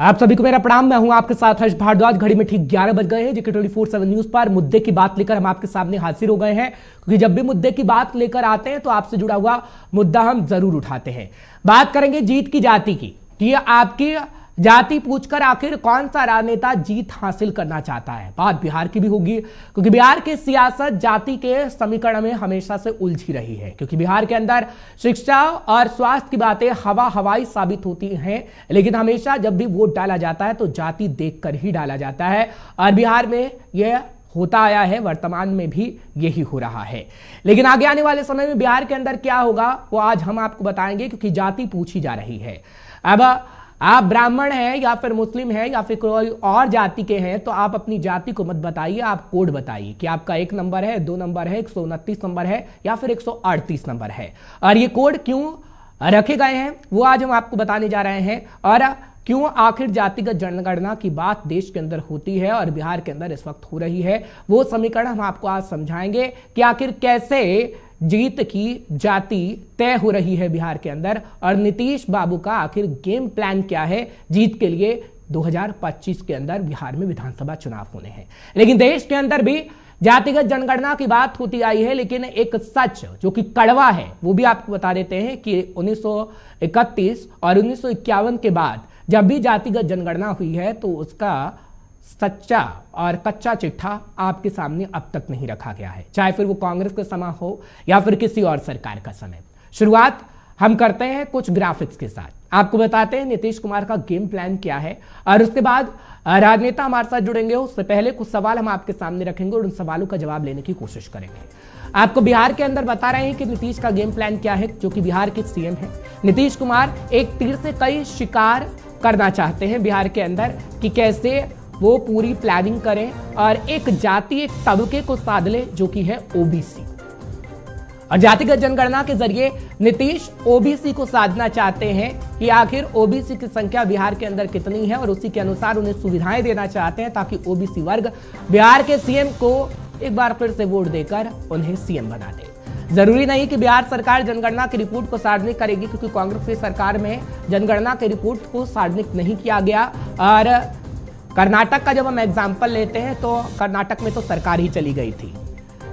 आप सभी को मेरा प्रणाम। मैं हूं आपके साथ हर्ष भारद्वाज। घड़ी में ठीक 11 बज गए हैं। जेके 24/7 न्यूज पर मुद्दे की बात लेकर हम आपके सामने हाजिर हो गए हैं, क्योंकि जब भी मुद्दे की बात लेकर आते हैं तो आपसे जुड़ा हुआ मुद्दा हम जरूर उठाते हैं। बात करेंगे जीत की जाति की कि आपकी जाति पूछकर आखिर कौन सा राजनेता जीत हासिल करना चाहता है। बात बिहार की भी होगी, क्योंकि बिहार की सियासत जाति के समीकरण में हमेशा से उलझी रही है, क्योंकि बिहार के अंदर शिक्षा और स्वास्थ्य की बातें हवाई साबित होती हैं, लेकिन हमेशा जब भी वोट डाला जाता है तो जाति देखकर ही डाला जाता है। और बिहार में यह होता आया है, वर्तमान में भी यही हो रहा है। लेकिन आगे आने वाले समय में बिहार के अंदर क्या होगा वो आज हम आपको बताएंगे, क्योंकि जाति पूछी जा रही है। अब आप ब्राह्मण हैं या फिर मुस्लिम हैं या फिर कोई और जाति के हैं तो आप अपनी जाति को मत बताइए, आप कोड बताइए कि आपका 1 नंबर है, 2 नंबर है, 129 नंबर है या फिर 138 नंबर है। और ये कोड क्यों रखे गए हैं वो आज हम आपको बताने जा रहे हैं, और क्यों आखिर जातिगत जनगणना की बात देश के अंदर होती है और बिहार के अंदर इस वक्त हो रही है। वो समीकरण हम आपको आज समझाएंगे कि आखिर कैसे जीत की जाति तय हो रही है बिहार के अंदर, और नीतीश बाबू का आखिर गेम प्लान क्या है जीत के लिए। 2025 के अंदर बिहार में विधानसभा चुनाव होने हैं, लेकिन देश के अंदर भी जातिगत जनगणना की बात होती आई है। लेकिन एक सच जो कि कड़वा है वो भी आपको बता देते हैं कि 1931 और 1951 के बाद जब भी जातिगत जनगणना हुई है तो उसका सच्चा और कच्चा चिट्ठा आपके सामने अब तक नहीं रखा गया है, चाहे फिर वो कांग्रेस का समय हो या फिर किसी और सरकार का समय। शुरुआत हम करते हैं कुछ ग्राफिक्स के साथ, आपको बताते हैं नीतीश कुमार का गेम प्लान क्या है, और उसके बाद राजनेता हमारे साथ जुड़ेंगे। उससे पहले कुछ सवाल हम आपके सामने रखेंगे और उन सवालों का जवाब लेने की कोशिश करेंगे। आपको बिहार के अंदर बता रहे हैं कि नीतीश का गेम प्लान क्या है, जो कि बिहार के सीएम है। नीतीश कुमार एक तीर से कई शिकार करना चाहते हैं बिहार के अंदर, कि कैसे वो पूरी प्लानिंग करें और एक जाति, एक तबके को साध ले जो कि है ओबीसी। और जातिगत जनगणना के जरिए नीतीश ओबीसी को साधना चाहते हैं कि आखिर ओबीसी की संख्या बिहार के अंदर कितनी है, और उसी के अनुसार उन्हें सुविधाएं देना चाहते हैं ताकि ओबीसी वर्ग बिहार के सीएम को एक बार फिर से वोट देकर उन्हें सीएम बना दे। जरूरी नहीं कि बिहार सरकार जनगणना की रिपोर्ट को सार्वजनिक करेगी, क्योंकि कांग्रेस की सरकार में जनगणना की रिपोर्ट को सार्वजनिक नहीं किया गया। और कर्नाटक का जब हम एग्जाम्पल लेते हैं तो कर्नाटक में तो सरकार ही चली गई थी।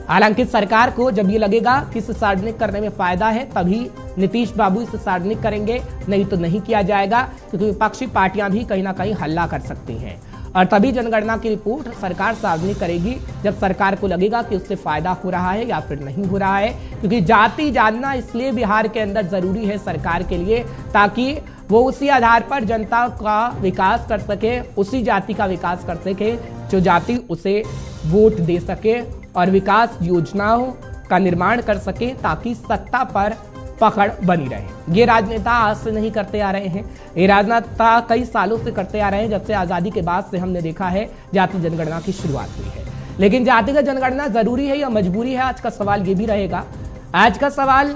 हालांकि सरकार को जब ये लगेगा कि इसे सार्वजनिक करने में फायदा है तभी नीतीश बाबू इसे सार्वजनिक करेंगे, नहीं तो नहीं किया जाएगा, क्योंकि विपक्षी पार्टियां भी कहीं ना कहीं हल्ला कर सकती हैं। और तभी जनगणना की रिपोर्ट सरकार सार्वजनिक करेगी जब सरकार को लगेगा कि उससे फायदा हो रहा है या फिर नहीं हो रहा है। क्योंकि जाति जानना इसलिए बिहार के अंदर जरूरी है सरकार के लिए, ताकि वो उसी आधार पर जनता का विकास कर सके, उसी जाति का विकास कर सके जो जाति उसे वोट दे सके और विकास योजनाओं का निर्माण कर सके, ताकि सत्ता पर पकड़ बनी रहे। ये राजनेता आज से नहीं करते आ रहे हैं, ये राजनेता कई सालों से करते आ रहे हैं। जब से आजादी के बाद से हमने देखा है जाति जनगणना की शुरुआत हुई है। लेकिन जातिगत जनगणना जरूरी है या मजबूरी है, आज का सवाल ये भी रहेगा। आज का सवाल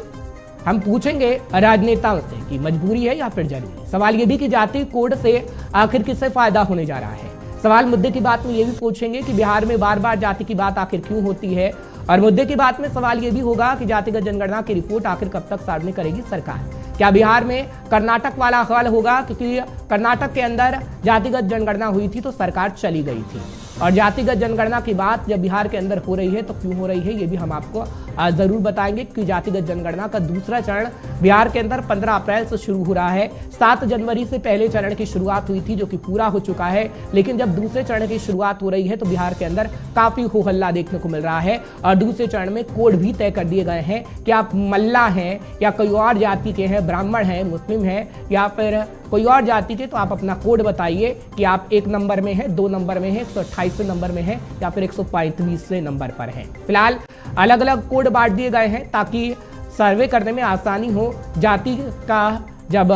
हम पूछेंगे राजनेताओं से कि मजबूरी है या फिर जरूरी। सवाल ये भी कि जाति कोड से आखिर किससे फायदा होने जा रहा है। सवाल मुद्दे की बात में ये भी पूछेंगे कि बिहार में बार बार जाति की बात आखिर क्यों होती है, और मुद्दे की बात में सवाल ये भी होगा कि जातिगत जनगणना की रिपोर्ट आखिर कब तक सार्वजनिक करेगी सरकार। क्या बिहार में कर्नाटक वाला हाल होगा, क्योंकि कर्नाटक के अंदर जातिगत जनगणना हुई थी तो सरकार चली गई थी, और जातिगत जनगणना की बात जब बिहार के अंदर हो रही है तो क्यों हो रही है ये भी हम आपको जरूर बताएंगे। कि जातिगत जनगणना का दूसरा चरण बिहार के अंदर 15 अप्रैल से शुरू हो रहा है। 7 जनवरी से पहले चरण की शुरुआत हुई थी जो कि पूरा हो चुका है, लेकिन जब दूसरे चरण की शुरुआत हो रही है तो बिहार के अंदर काफी हो हल्ला देखने को मिल रहा है। और दूसरे चरण में कोड भी तय कर दिए गए हैं कि आप मल्ला हैं या कोई और जाति के हैं, ब्राह्मण हैं, मुस्लिम हैं या फिर कोई और जाति के, तो आप अपना कोड बताइए कि आप 1 नंबर में हैं, 2 नंबर में हैं, 128 नंबर में हैं या फिर 135 नंबर पर हैं। फिलहाल अलग अलग कोड बांट दिए गए हैं ताकि सर्वे करने में आसानी हो। जाति का जब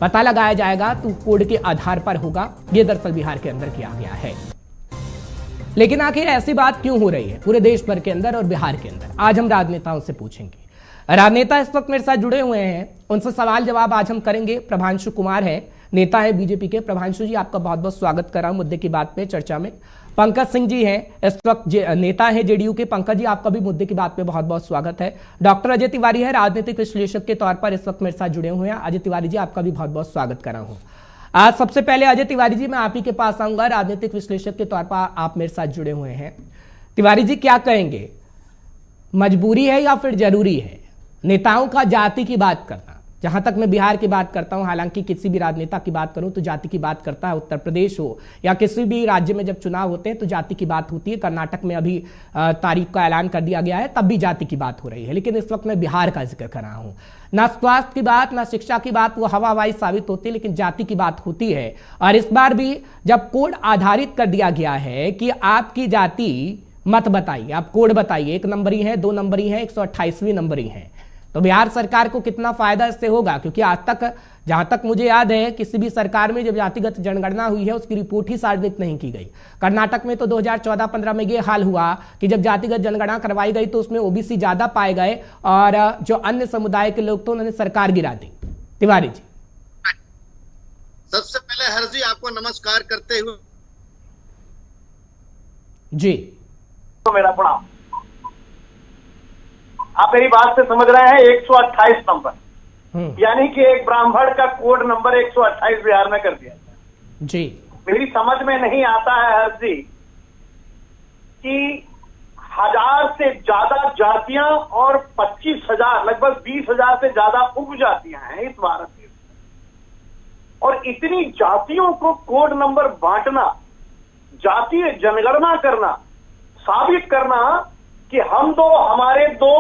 पता लगाया जाएगा तो कोड के आधार पर होगा। ये दरअसल बिहार के अंदर किया गया है। लेकिन आखिर ऐसी बात क्यों हो रही है पूरे देश भर के अंदर और बिहार के अंदर, आज हम राजनेताओं से पूछेंगे। राजनेता इस वक्त मेरे साथ जुड़े हुए हैं, उनसे सवाल जवाब आज हम करेंगे। प्रभांशु कुमार है, नेता है बीजेपी के। प्रभांशु जी, आपका बहुत बहुत स्वागत कर रहा हूं मुद्दे की बात में चर्चा में। पंकज सिंह जी हैं, इस वक्त नेता है जेडीयू के। पंकज जी, आपका भी मुद्दे की बात में बहुत बहुत स्वागत है। डॉक्टर अजय तिवारी है, राजनीतिक विश्लेषक के तौर पर इस वक्त मेरे साथ जुड़े हुए हैं। अजय तिवारी जी, आपका भी बहुत बहुत स्वागत कर रहा हूं। आज सबसे पहले अजय तिवारी जी, मैं आप ही के पास आऊंगा, राजनीतिक विश्लेषक के तौर पर आप मेरे साथ जुड़े हुए हैं। तिवारी जी, क्या कहेंगे, मजबूरी है या फिर जरूरी है नेताओं का जाति की बात करना? जहां तक मैं बिहार की बात करता हूं, हालांकि किसी भी राजनेता की बात करूं तो जाति की बात करता है, उत्तर प्रदेश हो या किसी भी राज्य में जब चुनाव होते हैं तो जाति की बात होती है। कर्नाटक में अभी तारीख का ऐलान कर दिया गया है, तब भी जाति की बात हो रही है। लेकिन इस वक्त मैं बिहार का जिक्र कर रहा हूं। ना स्वास्थ्य की बात, ना शिक्षा की बात, वो हवा हवाई साबित होती है, लेकिन जाति की बात होती है। और इस बार भी जब कोड आधारित कर दिया गया है कि आपकी जाति मत बताइए, आप कोड बताइए, 1 नंबरी है, 2 नंबरी है, 128वीं नंबरी है, तो बिहार सरकार को कितना फायदा इससे होगा? क्योंकि आज तक, जहां तक मुझे याद है, किसी भी सरकार में जब जातिगत जनगणना हुई है उसकी रिपोर्ट ही सार्वजनिक नहीं की गई। कर्नाटक में तो 2014-15 में यह हाल हुआ कि जब जातिगत जनगणना करवाई गई तो उसमें ओबीसी ज्यादा पाए गए और जो अन्य समुदाय के लोग तो उन्होंने सरकार गिरा दी। तिवारी जी, सबसे पहले हर्ष जी आपको नमस्कार करते हुए जी तो मेरा प्रणाम। आप मेरी बात से समझ रहे हैं, 128 नंबर, यानी कि एक ब्राह्मण का कोड नंबर 128 बिहार में कर दिया जी। मेरी समझ में नहीं आता है हर्ष जी कि 1000 से ज्यादा जातियां और 25,000, लगभग 20,000 से ज्यादा उपजातियां हैं इस भारत देश में, और इतनी जातियों को कोड नंबर बांटना, जातीय जनगणना करना, साबित करना कि हम दो, हमारे दो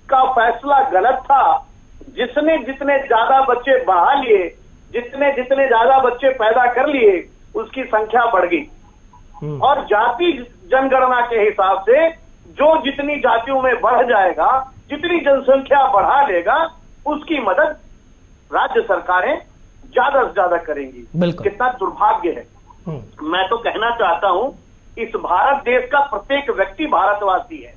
का फैसला गलत था। जिसने जितने ज्यादा बच्चे बढ़ा लिए, जितने जितने ज्यादा बच्चे पैदा कर लिए, उसकी संख्या बढ़ गई। और जाति जनगणना के हिसाब से जो जितनी जातियों में बढ़ जाएगा, जितनी जनसंख्या बढ़ा लेगा, उसकी मदद राज्य सरकारें ज्यादा से ज्यादा करेंगी। कितना दुर्भाग्य है। मैं तो कहना चाहता हूं, इस भारत देश का प्रत्येक व्यक्ति भारतवासी है,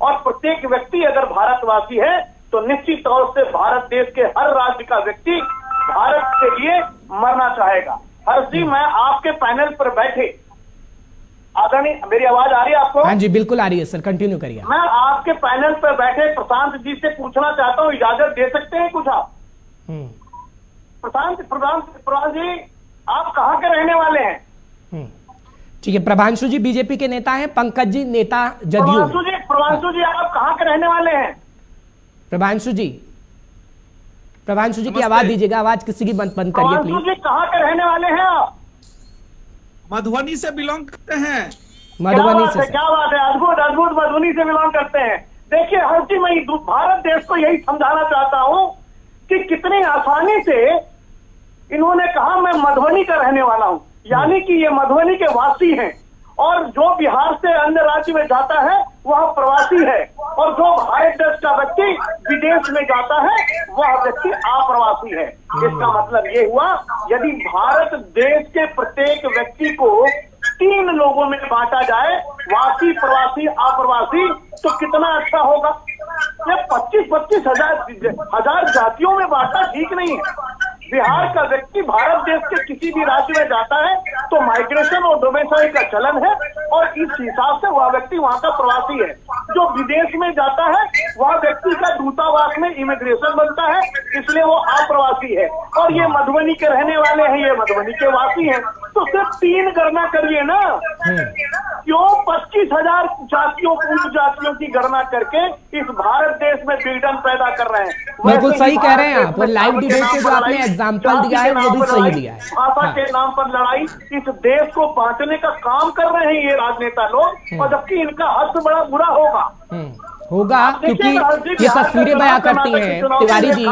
और प्रत्येक व्यक्ति अगर भारतवासी है तो निश्चित तौर से भारत देश के हर राज्य का व्यक्ति भारत के लिए मरना चाहेगा। हर्ष जी, मैं आपके पैनल पर बैठे, आदरणीय, मेरी आवाज आ रही है आपको? हाँ जी, बिल्कुल आ रही है सर, कंटिन्यू करिए। मैं आपके पैनल पर बैठे प्रशांत जी से पूछना चाहता हूँ, इजाजत दे सकते हैं कुछ आप? प्रशांत जी, आप कहाँ के रहने वाले हैं? ठीक है, प्रभांशु जी बीजेपी के नेता हैं, पंकज जी नेता जदयू। प्रभांशु जी आप कहाँ के रहने वाले हैं? प्रभांशु जी की आवाज दीजिएगा, आवाज किसी की बंद करिए प्लीज। प्रभांशु जी कहाँ के रहने वाले हैं आप? मधुबनी से बिलोंग करते हैं। मधुबनी से? क्या बात है, अद्भुत अद्भुत, मधुबनी से बिलोंग करते हैं। देखिए हर्ष जी, मैं भारत देश को यही समझाना चाहता हूँ कि कितनी आसानी से इन्होंने कहा मैं मधुबनी का रहने वाला हूँ, यानी कि ये मधुबनी के वासी हैं, और जो बिहार से अन्य राज्य में जाता है वह प्रवासी है, और जो भारत देश का व्यक्ति विदेश में जाता है वह व्यक्ति अप्रवासी है। इसका मतलब ये हुआ, यदि भारत देश के प्रत्येक व्यक्ति को 3 लोगों में बांटा जाए, वासी, प्रवासी, अप्रवासी, तो कितना अच्छा होगा। ये 25-25 हजार जातियों में बांटना ठीक नहीं है। बिहार का व्यक्ति भारत देश के किसी भी राज्य में जाता है तो माइग्रेशन और डोमेसाइल का चलन है, और इस हिसाब से वह व्यक्ति वहां का प्रवासी है। जो विदेश में जाता है वह व्यक्ति का दूतावास में इमिग्रेशन बनता है, इसलिए वो अप्रवासी है। और ये मधुबनी के रहने वाले हैं, ये मधुबनी के वासी हैं, तो सिर्फ 3 गणना करिए ना। क्यों 25,000 जातियों, उपजातियों की गणना करके इस भारत देश में विघटन पैदा कर रहे हैं? बिल्कुल सही कह रहे हैं आप, और लाइव डिबेट के जो आपने एग्जाम्पल दिया है वो भी सही दिया है। भाषा के नाम पर लड़ाई, इस देश को बांटने का काम कर रहे हैं ये राजनेता लोग, और जबकि इनका हद बड़ा बुरा होगा क्योंकि ये तस्वीरें बयां करती हैं तिवारी जी।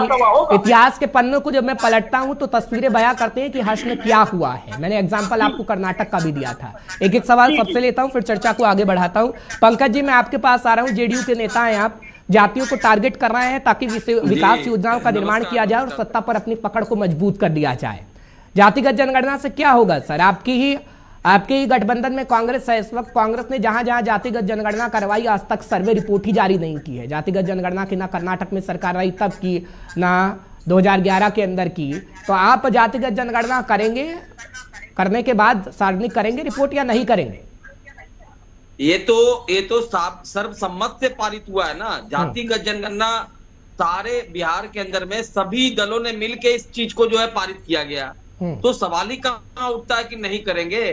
इतिहास के पन्नों को जब मैं पलटता हूं तो तस्वीरें बयां करते हैं कि हर्ष में क्या हुआ है। मैंने एग्जांपल आपको कर्नाटक का भी दिया था। एक एक सवाल सबसे लेता हूं, फिर चर्चा को आगे बढ़ाता हूं। पंकज जी, मैं आपके पास आ रहा हूं, जेडीयू के नेता हैं आप, जातियों को टारगेट कर रहे हैं ताकि विकास योजनाओं का निर्माण किया जाए और सत्ता पर अपनी पकड़ को मजबूत कर दिया जाए। जातिगत जनगणना से क्या होगा सर? आपके ही गठबंधन में कांग्रेस है इस वक्त। कांग्रेस ने जहां जहां जातिगत जनगणना करवाई, आज तक सर्वे रिपोर्ट ही जारी नहीं की है। जातिगत जनगणना की ना कर्नाटक में सरकार रही तब की, ना 2011 के अंदर की। तो आप जातिगत जनगणना करेंगे, करने के बाद सार्वजनिक करेंगे रिपोर्ट या नहीं करेंगे? ये तो सर्वसम्मत से पारित हुआ है ना। जातिगत जनगणना सारे बिहार के अंदर में सभी दलों ने मिलकर इस चीज को जो है पारित किया गया। तो सवाल ही कहां उठता है कि नहीं करेंगे।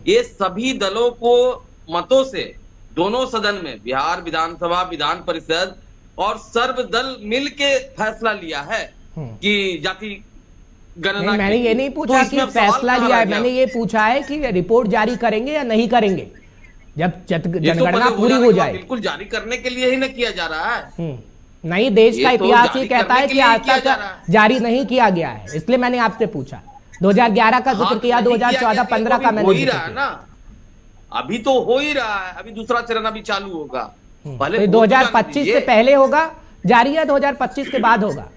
ये सभी दलों को मतों से दोनों सदन में, बिहार विधानसभा, विधान परिषद और सर्वदल मिलके फैसला लिया है कि जाति गणना। मैंने ये नहीं पूछा कि फैसला लिया है, मैंने ये पूछा है कि रिपोर्ट जारी करेंगे या नहीं करेंगे जब जनगणना पूरी हो जाए। बिल्कुल जारी करने के लिए ही न किया जा रहा है। नहीं, देश का इतिहास ये कहता है कि आज तक जारी नहीं किया गया है, इसलिए मैंने आपसे पूछा। 2011 का जिक्र किया, 2014-15 का मैंने जिक्र किया ना। अभी तो हो ही रहा है, अभी दूसरा चरण अभी चालू होगा। पहले 2025 से पहले होगा जारी या 2025 के बाद होगा,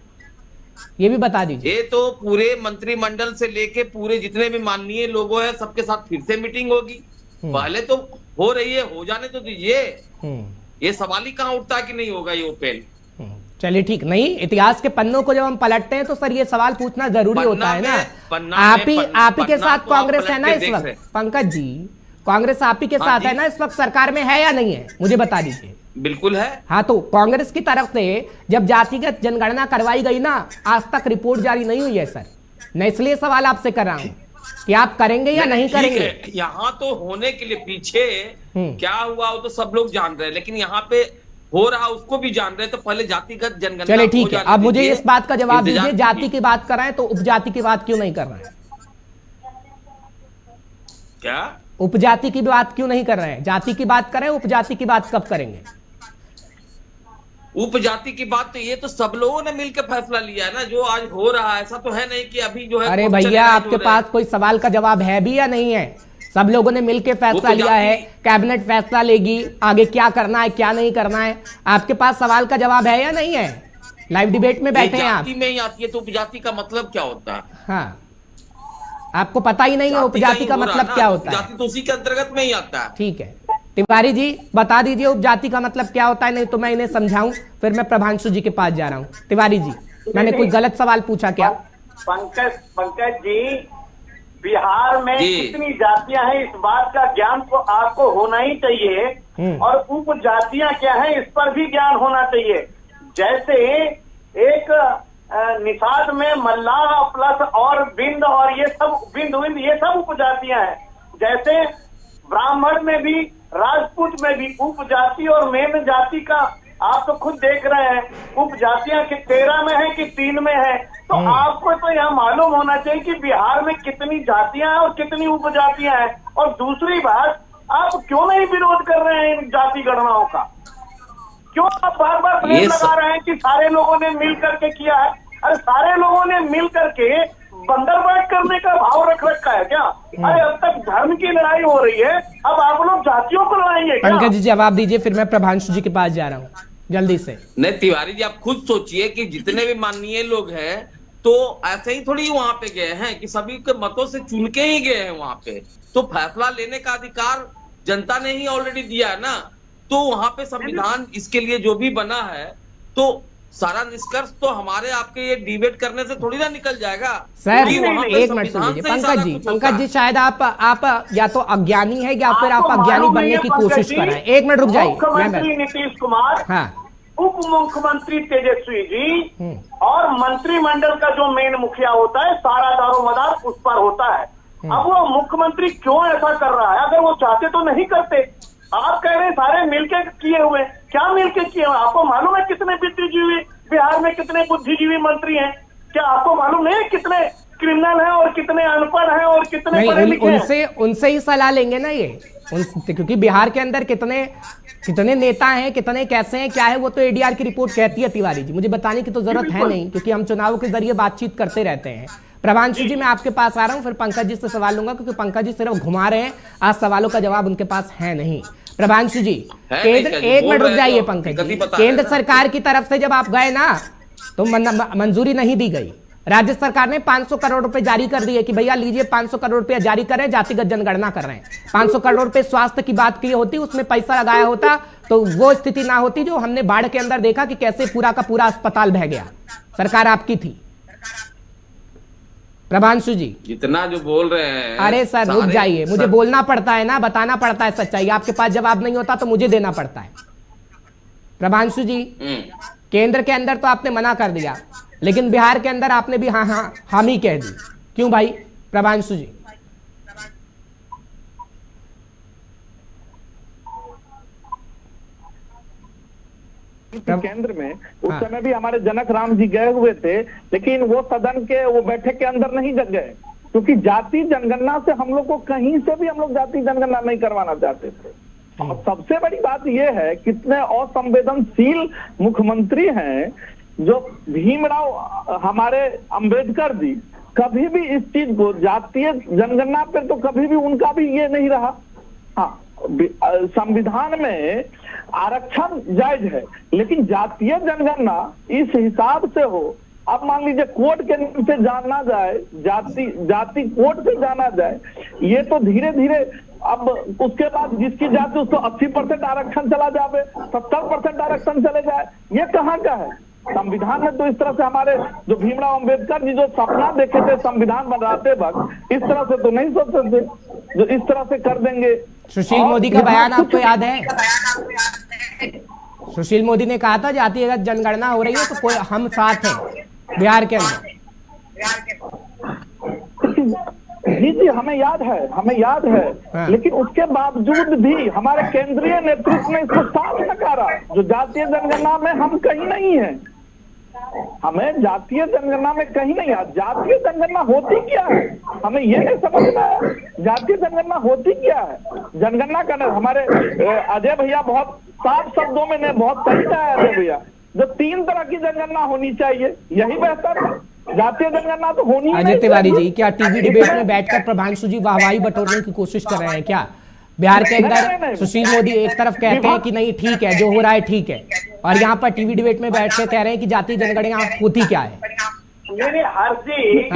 ये भी बता दीजिए। ये तो पूरे मंत्रिमंडल से लेके पूरे जितने भी माननीय लोगों हैं सबके साथ फिर से मीटिंग होगी। पहले तो हो रही है, हो जाने तो दीजिए। ये सवाल ही कहां उठता है कि नहीं होगा ये ओपन। चलिए ठीक, नहीं इतिहास के पन्नों को जब हम पलटते हैं तो सर ये सवाल पूछना जरूरी होता है ना। आप ही के साथ कांग्रेस है ना इस वक्त, पंकज जी, कांग्रेस आप ही के साथ है ना इस वक्त, सरकार में है या नहीं है, मुझे बता दीजिए। बिल्कुल है। हाँ, तो कांग्रेस की तरफ से जब जातिगत जनगणना करवाई गई ना, आज तक रिपोर्ट जारी नहीं हुई है सर। मैं इसलिए सवाल आपसे कर रहा हूँ कि आप करेंगे या नहीं करेंगे। यहाँ तो होने के लिए पीछे क्या हुआ वो तो सब लोग जान रहे हैं, लेकिन यहाँ पे हो रहा उसको भी जान रहे हैं। तो पहले जातिगत जनगणना। चलिए ठीक है, अब मुझे इस बात का जवाब दीजिए, जाति की बात कर रहे हैं तो उपजाति की बात क्यों नहीं कर रहे हैं? क्या उपजाति की बात क्यों नहीं कर रहे हैं? जाति की बात करें, उपजाति की बात कब करेंगे? उपजाति की बात तो ये तो सब लोगों ने मिलकर फैसला लिया है ना, जो आज हो रहा है। ऐसा तो है नहीं कि अभी जो है। अरे भैया, आपके पास कोई सवाल का जवाब है भी या नहीं है? सब लोगों ने मिलकर फैसला लिया है, कैबिनेट फैसला लेगी आगे क्या करना है क्या नहीं करना है। आपके पास सवाल का जवाब है या नहीं है? लाइव डिबेट में बैठे हैं आप। जाति में ही आती है तो उपजाति का मतलब क्या होता है? हाँ, आपको पता ही नहीं है उपजाति का मतलब क्या होता है। जाति तो उसी के अंतर्गत में ही आता है। ठीक है, तिवारी जी बता दीजिए उपजाति का मतलब क्या होता है, नहीं तो मैं इन्हें समझाऊं। फिर मैं प्रभांशु जी के पास जा रहा हूं। तिवारी जी, मैंने कोई गलत सवाल पूछा क्या? पंकज जी, बिहार में कितनी जातियां हैं इस बात का ज्ञान तो आपको होना ही चाहिए, और उपजातियां क्या हैं इस पर भी ज्ञान होना चाहिए। जैसे एक निषाद में मल्लाह प्लस और बिंद और ये सब बिंद ये सब उपजातियां हैं। जैसे ब्राह्मण में भी, राजपूत में भी उपजाति और मेन जाति का आप तो खुद देख रहे हैं, उपजातियां कि 13 में है कि 3 में है। तो आपको तो यह मालूम होना चाहिए कि बिहार में कितनी जातियां हैं और कितनी उपजातियां हैं। और दूसरी बात, आप क्यों नहीं विरोध कर रहे हैं इन जाति गणनाओं का? क्यों आप बार बार ब्लेम लगा रहे हैं कि सारे लोगों ने मिल करके किया है? अरे सारे लोगों ने मिल करके बंदरबाट करने का भाव रख रखा है क्या? अरे अब तक धर्म की लड़ाई हो रही है, अब आप लोग जातियों को लड़ाएंगे क्या? पंकज जी जवाब दीजिए, फिर मैं प्रभांशु जी के पास जा रहा हूँ जल्दी से। नहीं तिवारी जी, आप खुद सोचिए कि जितने भी माननीय लोग हैं तो ऐसे ही थोड़ी वहां पे गए हैं कि सभी के मतों से चुन के ही गए हैं वहां पे। तो फैसला लेने का अधिकार जनता ने ही ऑलरेडी दिया है ना। तो वहां पे संविधान इसके लिए जो भी बना है, तो सारा निष्कर्ष तो हमारे आपके ये डिबेट करने से थोड़ी ना निकल जाएगा सर। एक मिनट सुनिए पंकज जी, शायद आप या तो अज्ञानी है या फिर आप अज्ञानी बनने की कोशिश कर रहे हैं। एक मिनट रुक जाइए। मुख्यमंत्री नीतीश कुमार, हाँ, उप मुख्यमंत्री तेजस्वी जी और मंत्रिमंडल का जो मेन मुखिया होता है, सारा दारोमदार उस पर होता है। अब वो मुख्यमंत्री क्यों ऐसा कर रहा है? अगर वो चाहते तो नहीं करते। आप कह रहे हैं सारे मिलके किए हुए, क्या मिलके किए हुए? आपको मालूम है कितने बुद्धिजीवी बिहार में, कितने बुद्धिजीवी मंत्री हैं? क्या आपको मालूम नहीं कितने क्रिमिनल हैं और कितने अनपढ़ हैं और कितने पढ़े लिखे हैं? उनसे ही सलाह लेंगे ना ये, क्योंकि बिहार के अंदर कितने नेता हैं, कितने कैसे हैं, क्या है, वो तो एडीआर की रिपोर्ट कहती है। तिवारी जी, मुझे बताने की तो जरूरत है नहीं, क्योंकि हम चुनाव के जरिए बातचीत करते रहते हैं। प्रभांशु जी, मैं आपके पास आ रहा हूं, फिर पंकज जी से सवाल लूंगा, क्योंकि पंकज जी सिर्फ घुमा रहे हैं, आज सवालों का जवाब उनके पास है नहीं। प्रभांशु जी, केंद्र, एक मिनट रुक जाइए पंकज जी, केंद्र सरकार की तरफ से जब आप गए ना तो मंजूरी नहीं दी गई। राज्य सरकार ने 500 करोड़ रुपए जारी कर दिए कि भैया लीजिए 500 करोड़ रुपया जारी करें, जातिगत जनगणना कर रहे हैं। 500 करोड़ रुपए स्वास्थ्य की बात की होती, उसमें पैसा लगाया होता तो वो स्थिति ना होती जो हमने बाढ़ के अंदर देखा कि कैसे पूरा का पूरा अस्पताल बह गया। सरकार आपकी थी। प्रभांशु जी, जितना जो बोल रहे हैं। अरे सर रुक जाइए, मुझे बोलना पड़ता है ना, बताना पड़ता है सच्चाई। आपके पास जवाब नहीं होता तो मुझे देना पड़ता है। प्रभांशु जी, केंद्र के अंदर तो आपने मना कर दिया, लेकिन बिहार के अंदर आपने भी हाँ हामी कह दी। क्यों भाई? प्रभांशु जी। केंद्र में उस समय भी हमारे जनक राम जी गए हुए थे, लेकिन वो सदन के वो बैठक के अंदर नहीं गए, क्योंकि जाति जनगणना से हम लोग को कहीं से भी हम लोग जाति जनगणना नहीं करवाना चाहते थे। और सबसे बड़ी बात यह है, कितने असंवेदनशील मुख्यमंत्री हैं, जो भीमराव हमारे अंबेडकर जी कभी भी इस चीज को जातीय जनगणना पर तो कभी भी उनका भी ये नहीं रहा। हाँ, संविधान में आरक्षण जायज है, लेकिन जातीय जनगणना इस हिसाब से हो, अब मान लीजिए कोर्ट के से जाना जाए, जाति कोर्ट से जाना जाए, ये तो धीरे धीरे अब उसके बाद जिसकी जाति उसको 80% आरक्षण चला जाए, 70% आरक्षण चले जाए, ये कहाँ का है? संविधान में तो इस तरह से हमारे जो भीमराव अंबेडकर जी जो सपना देखे थे संविधान बनाते वक्त, इस तरह से तो नहीं सोच सकते जो इस तरह से कर देंगे। सुशील मोदी का बयान आपको याद है? सुशील मोदी ने कहा था जातिगत जनगणना हो रही है तो कोई हम साथ हैं बिहार के अंदर। जी हमें याद है हाँ। लेकिन उसके बावजूद भी हमारे केंद्रीय नेतृत्व ने इसको साफ नकारा। जो जातीय जनगणना में हम कहीं नहीं है, हमें जातीय जनगणना में कहीं नहीं है। जातीय जनगणना होती क्या है हमें ये नहीं समझ में आया। जातीय जनगणना होती क्या है? जनगणना करना, हमारे अजय भैया बहुत साफ शब्दों में ने बहुत सही कहा अजय भैया, जो 3 तरह की जनगणना होनी चाहिए, यही बेहतर है। जातीय जनगणना तो होनी अजय तिवारी जी, क्या टीवी डिबेट में बैठकर प्रभांशु जी वाहवाही बटोरने की कोशिश कर रहे हैं क्या? बिहार के अंदर सुशील मोदी एक तरफ कहते हैं कि नहीं ठीक है जो हो रहा है ठीक है, और यहाँ पर टीवी डिबेट में बैठ कर कह रहे हैं कि जातीय जनगणना होती क्या है? मेरे हर्षी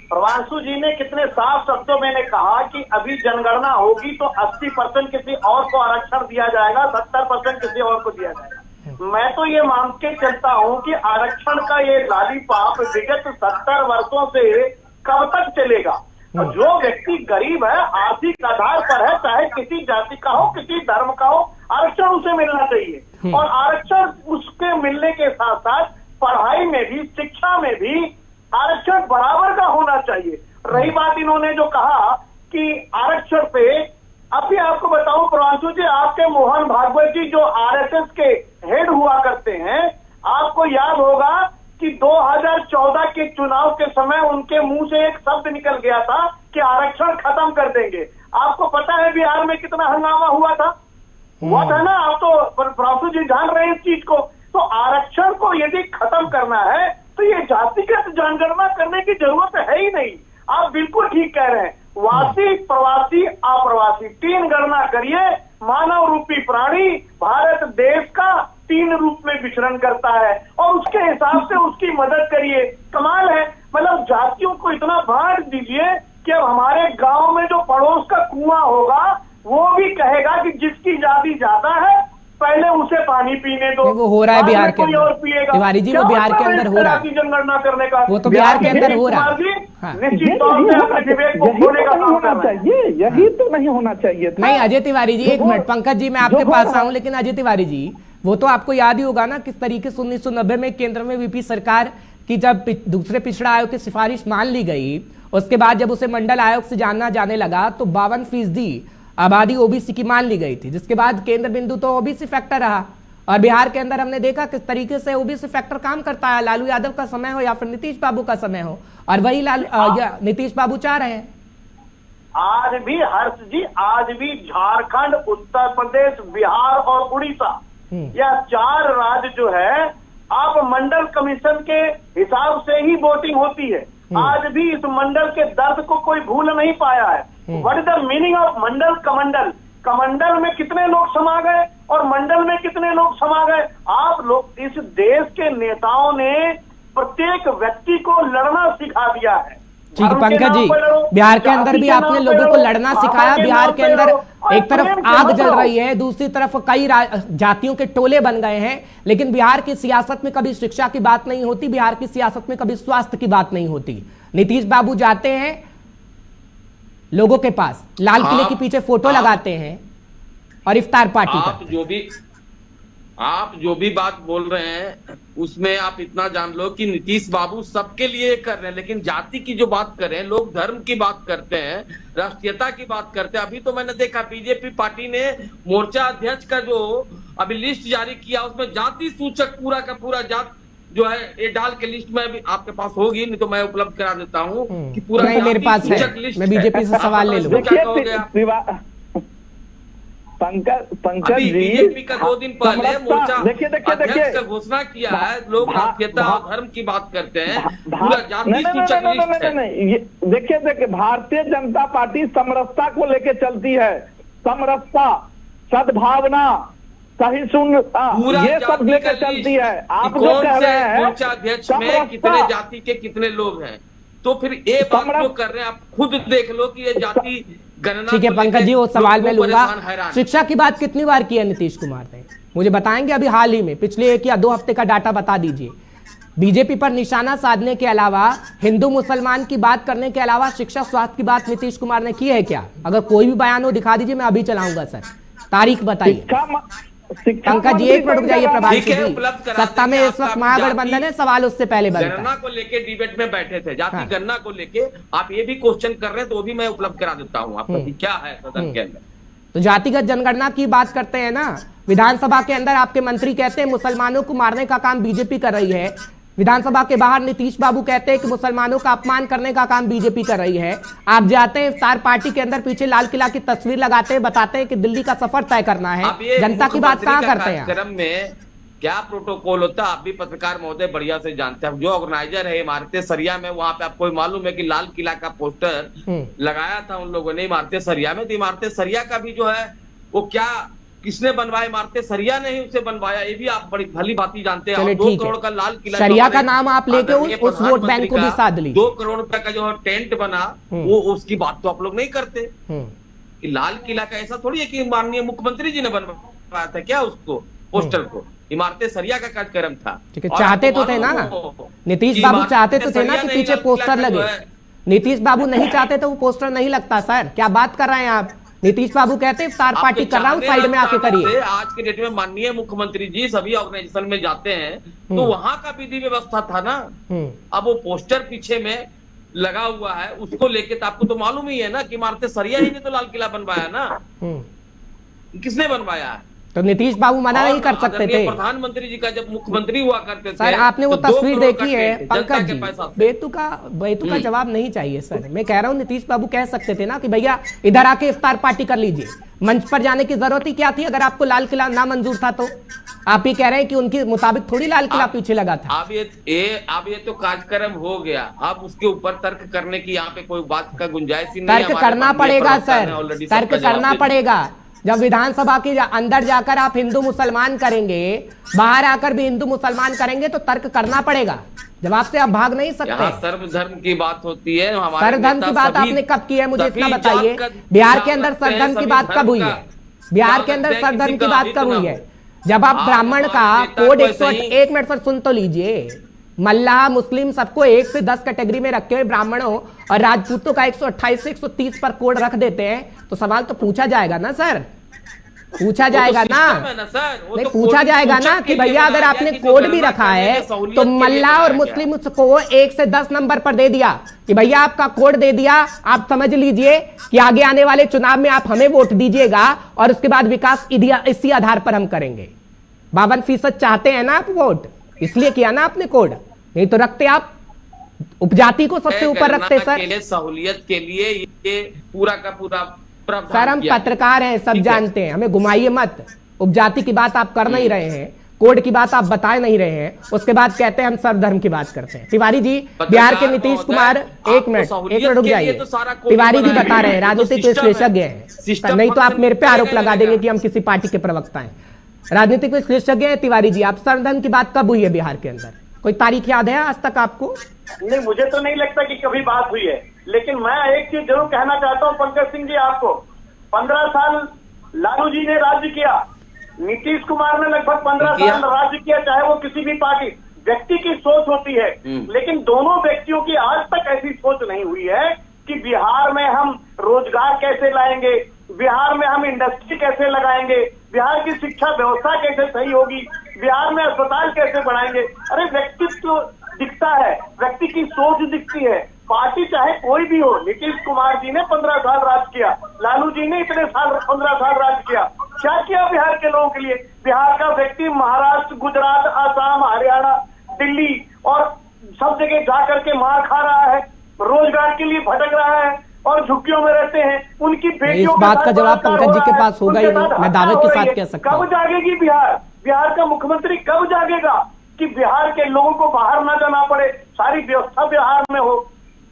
प्रभांशु जी ने कितने साफ शब्दों में ने कहा कि अभी जनगणना होगी तो 80% किसी और को आरक्षण दिया जाएगा, 70% किसी और को दिया जाएगा। मैं तो ये मान के चलता हूँ कि आरक्षण का ये लालीपाप विगत 70 वर्षों से कब तक चलेगा? और जो व्यक्ति गरीब है, आर्थिक आधार पर है, चाहे किसी जाति का हो, किसी धर्म का हो, आरक्षण उसे मिलना चाहिए। और आरक्षण उसके मिलने के साथ साथ पढ़ाई में भी, शिक्षा में भी आरक्षण बराबर का होना चाहिए। रही बात इन्होंने जो कहा कि आरक्षण पे, अभी आपको बताऊं प्रभांशु जी, आपके मोहन भागवत जी जो आरएसएस के हेड हुआ करते हैं, आपको याद होगा कि 2014 के चुनाव के समय उनके मुंह से एक शब्द निकल गया था कि आरक्षण खत्म कर देंगे। आपको पता है बिहार में कितना हंगामा हुआ था ना? आप तो प्रभांशु जी जान रहे हैं इस चीज को। तो आरक्षण को यदि खत्म करना है तो ये जातिगत जनगणना करने की जरूरत है ही नहीं। आप बिल्कुल ठीक कह रहे हैं। वासी, प्रवासी, अप्रवासी 3 गणना करिए। मानव रूपी प्राणी भारत देश का 3 रूप में विचरण करता है और उसके हिसाब से उसकी मदद करिए। कमाल है, मतलब जातियों को इतना बांट दीजिए कि अब हमारे गांव में जो पड़ोस का कुआं होगा वो भी कहेगा कि जिसकी जाति ज्यादा है पहले उसे पानी पीने दो। वो हो रहा है बिहार के कोई और अंदर। पिएगा। तिवारी जी वो बिहार के अंदर हो रहा है, जनगणना करने का वो तो बिहार के अंदर हो रहा है। हाँ। निश्चित तौर से अपने विवेक को खोने का काम करना चाहिए। यही तो नहीं होना चाहिए था। नहीं अजय तिवारी जी, एक मिनट, पंकज जी मैं आपके पास आऊं, लेकिन अजय तिवारी जी वो तो आपको याद ही होगा ना किस तरीके से 1990 में केंद्र में वीपी सरकार की जब दूसरे पिछड़ा आयोग की सिफारिश मान ली गई, उसके बाद जब उसे मंडल आयोग से जानना जाने लगा तो 52% आबादी ओबीसी की मान ली गई थी, जिसके बाद केंद्र बिंदु तो ओबीसी फैक्टर रहा। और बिहार के अंदर हमने देखा किस तरीके से ओबीसी फैक्टर काम करता है, लालू यादव का समय हो या फिर नीतीश बाबू का समय हो, और वही नीतीश बाबू चाह रहे हैं। आज भी हर्ष जी, आज भी झारखंड, उत्तर प्रदेश, बिहार और उड़ीसा, यह 4 राज्य जो है अब मंडल कमीशन के हिसाब से ही वोटिंग होती है। आज भी इस मंडल के दर्द को कोई भूल नहीं पाया है। What is the meaning of mandal? कमंडल में कितने लोग समा गए और मंडल में कितने लोग समा गए? आप लोग, इस देश के नेताओं ने प्रत्येक व्यक्ति को लड़ना सिखा दिया है। ठीक है पंकज जी, बिहार के अंदर भी आपने लोगों को लड़ना सिखाया। बिहार के अंदर एक तरफ आग जल रही है, दूसरी तरफ कई जातियों के टोले बन गए हैं, लेकिन बिहार की सियासत में कभी शिक्षा की बात नहीं होती, बिहार की सियासत में कभी स्वास्थ्य की बात नहीं होती। नीतीश बाबू जाते हैं लोगों के पास, लाल किले के पीछे फोटो लगाते हैं और इफ्तार पार्टी आप करते हैं। जो भी आप जो भी बात बोल रहे हैं उसमें आप इतना जान लो कि नीतीश बाबू सबके लिए कर रहे हैं, लेकिन जाति की जो बात कर रहे हैं, लोग धर्म की बात करते हैं, राष्ट्रीयता की बात करते हैं। अभी तो मैंने देखा बीजेपी पार्टी ने मोर्चा अध्यक्ष का जो अभी लिस्ट जारी किया, उसमें जाति सूचक पूरा का पूरा जात जो है ये डाल के लिस्ट में अभी आपके पास होगी, नहीं तो मैं उपलब्ध करा देता हूँ कि पूरा नहीं, मेरे पास है, मैं बीजेपी से सवाल ले लूँ। क्या कहोगे आप? पंकज अभी जी, बीजेपी का 2 दिन पहले मोर्चा देखिए अध्यक्ष का घोषणा किया है, लोग राष्ट्रीयता और धर्म की बात करते हैं, पूरा जाति सूचक लिस्ट है। नहीं, देखिए भारतीय जनता पार्टी समरसता को लेके चलती है। समरसता, सद्भावना, सहिष्णुता, ये सब लेकर चलती है। आप जो कह रहे हैं मोर्चा अध्यक्ष में कितने जाति के कितने लोग हैं, तो फिर ये बात जो कर रहे हैं आप खुद देख लो कि ये जाति गणना। ठीक है पंकज जी, वो सवाल मैं लूंगा। शिक्षा की बात कितनी बार की है नीतीश कुमार ने, मुझे बताएंगे? अभी हाल ही में पिछले 1 या 2 हफ्ते का डाटा बता दीजिए। बीजेपी पर निशाना साधने के अलावा, हिंदू मुसलमान की बात करने के अलावा शिक्षा स्वास्थ्य की बात नीतीश कुमार ने की है क्या? अगर कोई भी बयान हो दिखा दीजिए, मैं अभी चलाऊंगा सर। तारीख बताइए पंकज जी। 1 मिनट रुक जाइए प्रभात जी, सत्ता में इस वक्त महागठबंधन है, सवाल उससे पहले गणना को लेके डिबेट में बैठे थे, जाति गणना को लेके आप ये भी क्वेश्चन कर रहे हैं, तो वो भी मैं उपलब्ध करा देता हूँ आपको क्या है सदन के अंदर। तो जातिगत जनगणना की बात करते हैं ना, विधानसभा के अंदर आपके मंत्री कहते हैं मुसलमानों को मारने का काम बीजेपी कर रही है, विधानसभा के बाहर नीतीश बाबू कहते हैं कि मुसलमानों का अपमान करने का काम बीजेपी कर रही है। आप जाते हैं इफ्तार पार्टी के अंदर, पीछे लाल किला की तस्वीर लगाते हैं, बताते हैं कि दिल्ली का सफर तय करना है, जनता की बात कहां करते हैं? कार्यक्रम में क्या प्रोटोकॉल होता है आप भी पत्रकार महोदय बढ़िया से जानते हैं। जो ऑर्गेनाइजर है इमारते सरिया में, वहां पे आपको मालूम है कि लाल किला का पोस्टर लगाया था उन लोगों ने इमारते सरिया में। तो इमारते सरिया का भी जो है वो क्या किसने बनवाया? इमारते सरिया ने ही उसे बनवाया, ये भी आप बड़ी भली भांति जानते हैं। 2 करोड़ का लाल किला सरिया का नाम आप लेके उस वोट बैंक को भी साध लीजिए। 2 करोड़ रुपए का जो टेंट बना, वो उसकी बात तो आप लोग नहीं करते कि लाल किला का ऐसा थोड़ी है कि माननीय मुख्यमंत्री जी ने बनवाया था क्या उसको, पोस्टर को? इमारतें सरिया का कार्यक्रम था। ठीक है, चाहते तो थे ना नीतीश बाबू, चाहते तो थे ना कि पीछे पोस्टर लगे। नीतीश बाबू नहीं चाहते तो वो पोस्टर नहीं लगता। सर क्या बात कर रहे हैं आप? नीतीश बाबू कहते हैं इफ्तार पार्टी कर रहा हूं, साइड में आके करिए। आज के डेट में माननीय मुख्यमंत्री जी सभी ऑर्गेनाइजेशन में जाते हैं, तो वहां का विधि व्यवस्था था ना। अब वो पोस्टर पीछे में लगा हुआ है, उसको लेके तो आपको तो मालूम ही है ना कि इमारतें सरिया ही ने तो लाल किला बनवाया ना, किसने बनवाया है? तो नीतीश बाबू मना नहीं कर सकते थे? प्रधानमंत्री जी का जब मुख्यमंत्री हुआ करते थे सर, आपने वो तस्वीर देखी है पंकज जी? बेतुका जवाब नहीं चाहिए सर। मैं कह रहा हूँ नीतीश बाबू कह सकते थे ना कि भैया इधर आके इफ्तार पार्टी कर लीजिए। मंच पर जाने की जरूरत ही क्या थी अगर आपको लाल किला ना मंजूर था तो? आप ही कह रहे हैं कि उनके मुताबिक थोड़ी लाल किला पीछे लगा था। अब ये तो कार्यक्रम हो गया, अब उसके ऊपर तर्क करने की यहाँ पे कोई बात का गुंजाइश ही नहीं। तर्क करना पड़ेगा सर, तर्क करना पड़ेगा। जब विधानसभा के अंदर जाकर आप हिंदू मुसलमान करेंगे, बाहर आकर भी हिंदू मुसलमान करेंगे, तो तर्क करना पड़ेगा। जवाब से आप भाग नहीं सकते। सर्वधर्म की बात होती है। सर्वधर्म की बात आपने कब की है मुझे इतना बताइए? बिहार के अंदर सर्वधर्म की बात कब हुई है? बिहार के अंदर सर्वधर्म की बात कब हुई है? जब आप ब्राह्मण का कोड 108, 1 मिनट पर सुन तो लीजिए, मल्लाह मुस्लिम सबको 1 से 10 कैटेगरी में रखे हुए ब्राह्मणों और राजपूतों का 128 से 130 पर कोड रख देते हैं, तो सवाल तो पूछा जाएगा ना सर, पूछा जाएगा ना? नहीं, पूछा जाएगा ना कि भैया अगर आपने कोड भी रखा है तो मल्लाह और मुस्लिम को 1 से 10 नंबर पर दे दिया कि भैया आपका कोड दे दिया, आप समझ लीजिए कि आगे आने वाले चुनाव में आप हमें वोट दीजिएगा और उसके बाद विकास इसी आधार पर हम करेंगे। 52% चाहते हैं ना आप वोट, इसलिए किया ना आपने कोड, नहीं तो रखते आप उपजाति को सबसे ऊपर रखते सर। सहूलियत के लिए ये पूरा का पूरा सर हम पत्रकार हैं, सब जानते हैं, हमें घुमाइए मत। उपजाति की बात आप कर नहीं रहे हैं, कोड की बात आप बता नहीं रहे हैं, उसके बाद कहते हैं हम सर्वधर्म की बात करते हैं। तिवारी जी, बिहार के नीतीश कुमार, एक मिनट रुक जाइए। तिवारी जी बता रहे हैं राजनीतिक विश्लेषज्ञ हैं, नहीं तो आप मेरे पे आरोप लगा देंगे कि हम किसी पार्टी के प्रवक्ता हैं। राजनीतिक विश्लेषज्ञ हैं तिवारी जी, आप सर्वधर्म की बात कब हुई है बिहार के अंदर? कोई तारीख याद है आज तक आपको? नहीं, मुझे तो नहीं लगता कि कभी बात हुई है, लेकिन मैं एक चीज जरूर कहना चाहता हूं पंकज सिंह जी आपको। 15 साल लालू जी ने राज्य किया, नीतीश कुमार ने लगभग 15 साल राज्य किया, चाहे वो किसी भी पार्टी। व्यक्ति की सोच होती है, लेकिन दोनों व्यक्तियों की आज तक ऐसी सोच नहीं हुई है कि बिहार में हम रोजगार कैसे लाएंगे, बिहार में हम इंडस्ट्री कैसे लगाएंगे, बिहार की शिक्षा व्यवस्था कैसे सही होगी, बिहार में अस्पताल कैसे बढ़ाएंगे। अरे व्यक्तित्व दिखता है, व्यक्ति की सोच दिखती है। पार्टी चाहे कोई भी हो, नीतीश कुमार जी ने 15 साल राज किया, लालू जी ने इतने साल 15 साल राज किया, क्या किया बिहार के लोगों के लिए। बिहार का व्यक्ति महाराष्ट्र, गुजरात, आसाम, हरियाणा, दिल्ली और सब जगह जा करके मार खा रहा है, रोजगार के लिए भटक रहा है और झुग्गियों में रहते हैं। उनकी बेटियों इस बात का जवाब पंकज जी के पास होगा ही नहीं, मैं दावे के साथ कह सकता हूं। कब जागेगी बिहार, बिहार का मुख्यमंत्री कब जागेगा कि बिहार के लोगों को बाहर ना जाना पड़े, सारी व्यवस्था बिहार में हो।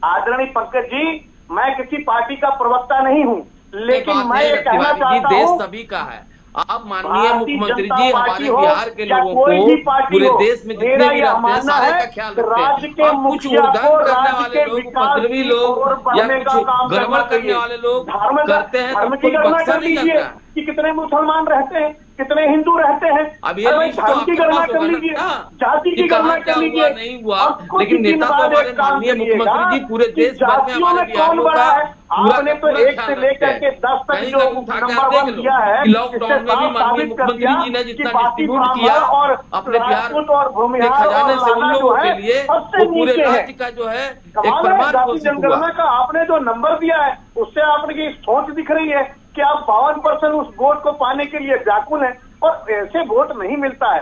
आदरणीय पंकज जी, मैं किसी पार्टी का प्रवक्ता नहीं हूं, लेकिन मैं ये कहना चाहता हूं, देश सभी का है। आप माननीय भारतीय मुख्यमंत्री जनता जी पार्टी हमारे हो बिहार के या लोगों कोई को भी पार्टी पूरे हो, देश में जितने मेरा भी यह रहते हैं मानना सारे है का ख्याल कि राज्य रखते के हैं। अब कुछ मुखिया उद्धार को करने राज्य वाले के लोग, विकास उपद्रवी की लोग ओर या बढ़ने का कुछ काम गड़बड़ करना करने चाहिए। वाले लोग धर्म करते हैं धर्म तो की कोई गणना बख्शा कर नहीं लीजिए जाता। कि कितने मुसलमान रहते हैं, कितने हिंदू रहते हैं। अब ये अरे भाई, लिस्ट तो धर्म की आपके गणना पास कर होगा लीजिए, ना, जाति की कि गणना कहाँ कर क्या हुआ लीजिए। नहीं हुआ, और कुछ लेकिन दिन नेता तो बाद हमारे एक काम माननीय करिएगा मुख्यमंत्री जी पूरे कि देश भर में जातियों हमारे में बिहारियों कौन का बड़ा है। पूरा आपने तो पूरा 1 ख्याल से रखते लेकर के हैं। 10 तक कहीं जो का उठा के नंबर आप 1 देख लो दिया है, कि लॉकडाउन में भी माननीय मुख्यमंत्री जी ने जितना डिस्ट्रीब्यूट किया और अपने बिहार राजपूत और के भूमिहार खजाने और से उन लाना लोगों जो है के लिए सबसे वो पूरे नीचे है। राज्य का जो है एक कमाल है, प्रमाण जाति घोषित हुआ। जनगणना का आपने जो नंबर दिया है उससे आपकी सोच दिख रही है कि आप 52% उस वोट को पाने के लिए व्याकुल हैं, और ऐसे वोट नहीं मिलता है।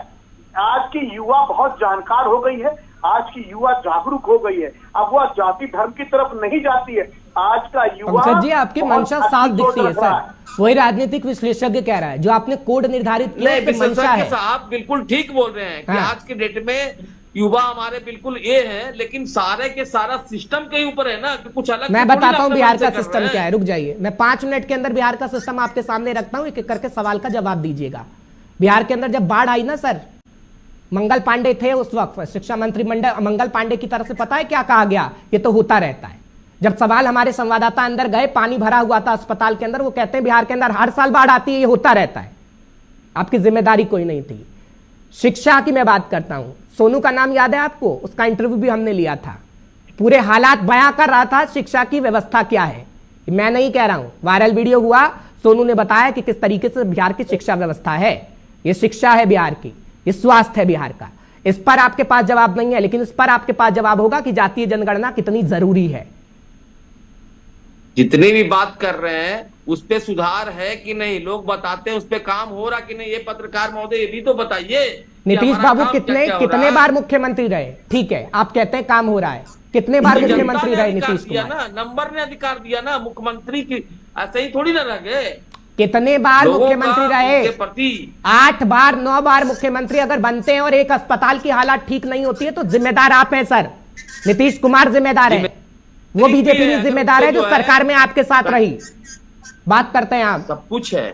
आज की युवा बहुत जानकार हो गई है, आज की युवा जागरूक हो गई है, अब वह जाति धर्म की तरफ नहीं जाती है। आज का युवा पंकज जी, आपकी बहुत मंशा अच्छी साफ सोच दिखती है रख रहा सर, वही राजनीतिक विश्लेषज्ञ कह रहा है, जो आपने कोड निर्धारित किया नहीं, है कि मंशा है। साहब बिल्कुल ठीक बोल रहे हैं कि हाँ। आज के डेट में युवा हमारे बिल्कुल ये है, लेकिन सारे के सारा सिस्टम के ऊपर है ना कि कुछ अलग। मैं थोड़ी बताता हूं अपने बिहार मन से का कर सिस्टम रहे क्या हैं। है, रुक जाइए, मैं 5 मिनट के अंदर बिहार का सिस्टम आपके सामने रखता हूं, एक एक करके सवाल का जवाब दीजिएगा। बिहार के अंदर जब बाढ़ आई ना सर, मंगल पांडे थे उस वक्त शिक्षा मंत्रिमंडल, मंगल पांडे की तरफ से पता है क्या कहा गया, ये तो होता रहता है। जब सवाल हमारे संवाददाता अंदर गए, पानी भरा हुआ था अस्पताल के अंदर, वो कहते हैं बिहार के अंदर हर साल बाढ़ आती है, ये होता रहता है, आपकी जिम्मेदारी कोई नहीं थी। शिक्षा की मैं बात करता हूं, सोनू का नाम याद है आपको, उसका इंटरव्यू भी हमने लिया था, पूरे हालात बयां कर रहा था शिक्षा की व्यवस्था क्या है। मैं नहीं कह रहा हूं, वायरल वीडियो हुआ, सोनू ने बताया कि किस तरीके से बिहार की शिक्षा व्यवस्था है, ये शिक्षा है बिहार की, ये स्वास्थ्य है बिहार का। इस पर आपके पास जवाब नहीं है, लेकिन इस पर आपके पास जवाब होगा कि जातीय जनगणना कितनी जरूरी है। जितनी भी बात कर रहे हैं उस पे सुधार है कि नहीं, लोग बताते हैं उस पे काम हो रहा कि नहीं, ये पत्रकार महोदय ये भी तो बताइए। नीतीश बाबू कितने बार मुख्यमंत्री रहे, ठीक है आप कहते हैं काम हो रहा है, कितने बार मुख्यमंत्री रहे नीतीश कुमार? ना नंबर ने अधिकार दिया ना मुख्यमंत्री की, ऐसे ही थोड़ी ना रह गए। कितने बार मुख्यमंत्री रहे? 8 बार 9 बार मुख्यमंत्री अगर बनते हैं और एक अस्पताल की हालत ठीक नहीं होती है तो जिम्मेदार आप हैं सर, नीतीश कुमार जिम्मेदार है, वो बीजेपी भी जिम्मेदार है जो सरकार में आपके साथ रही। बात करते हैं आप, सब कुछ है,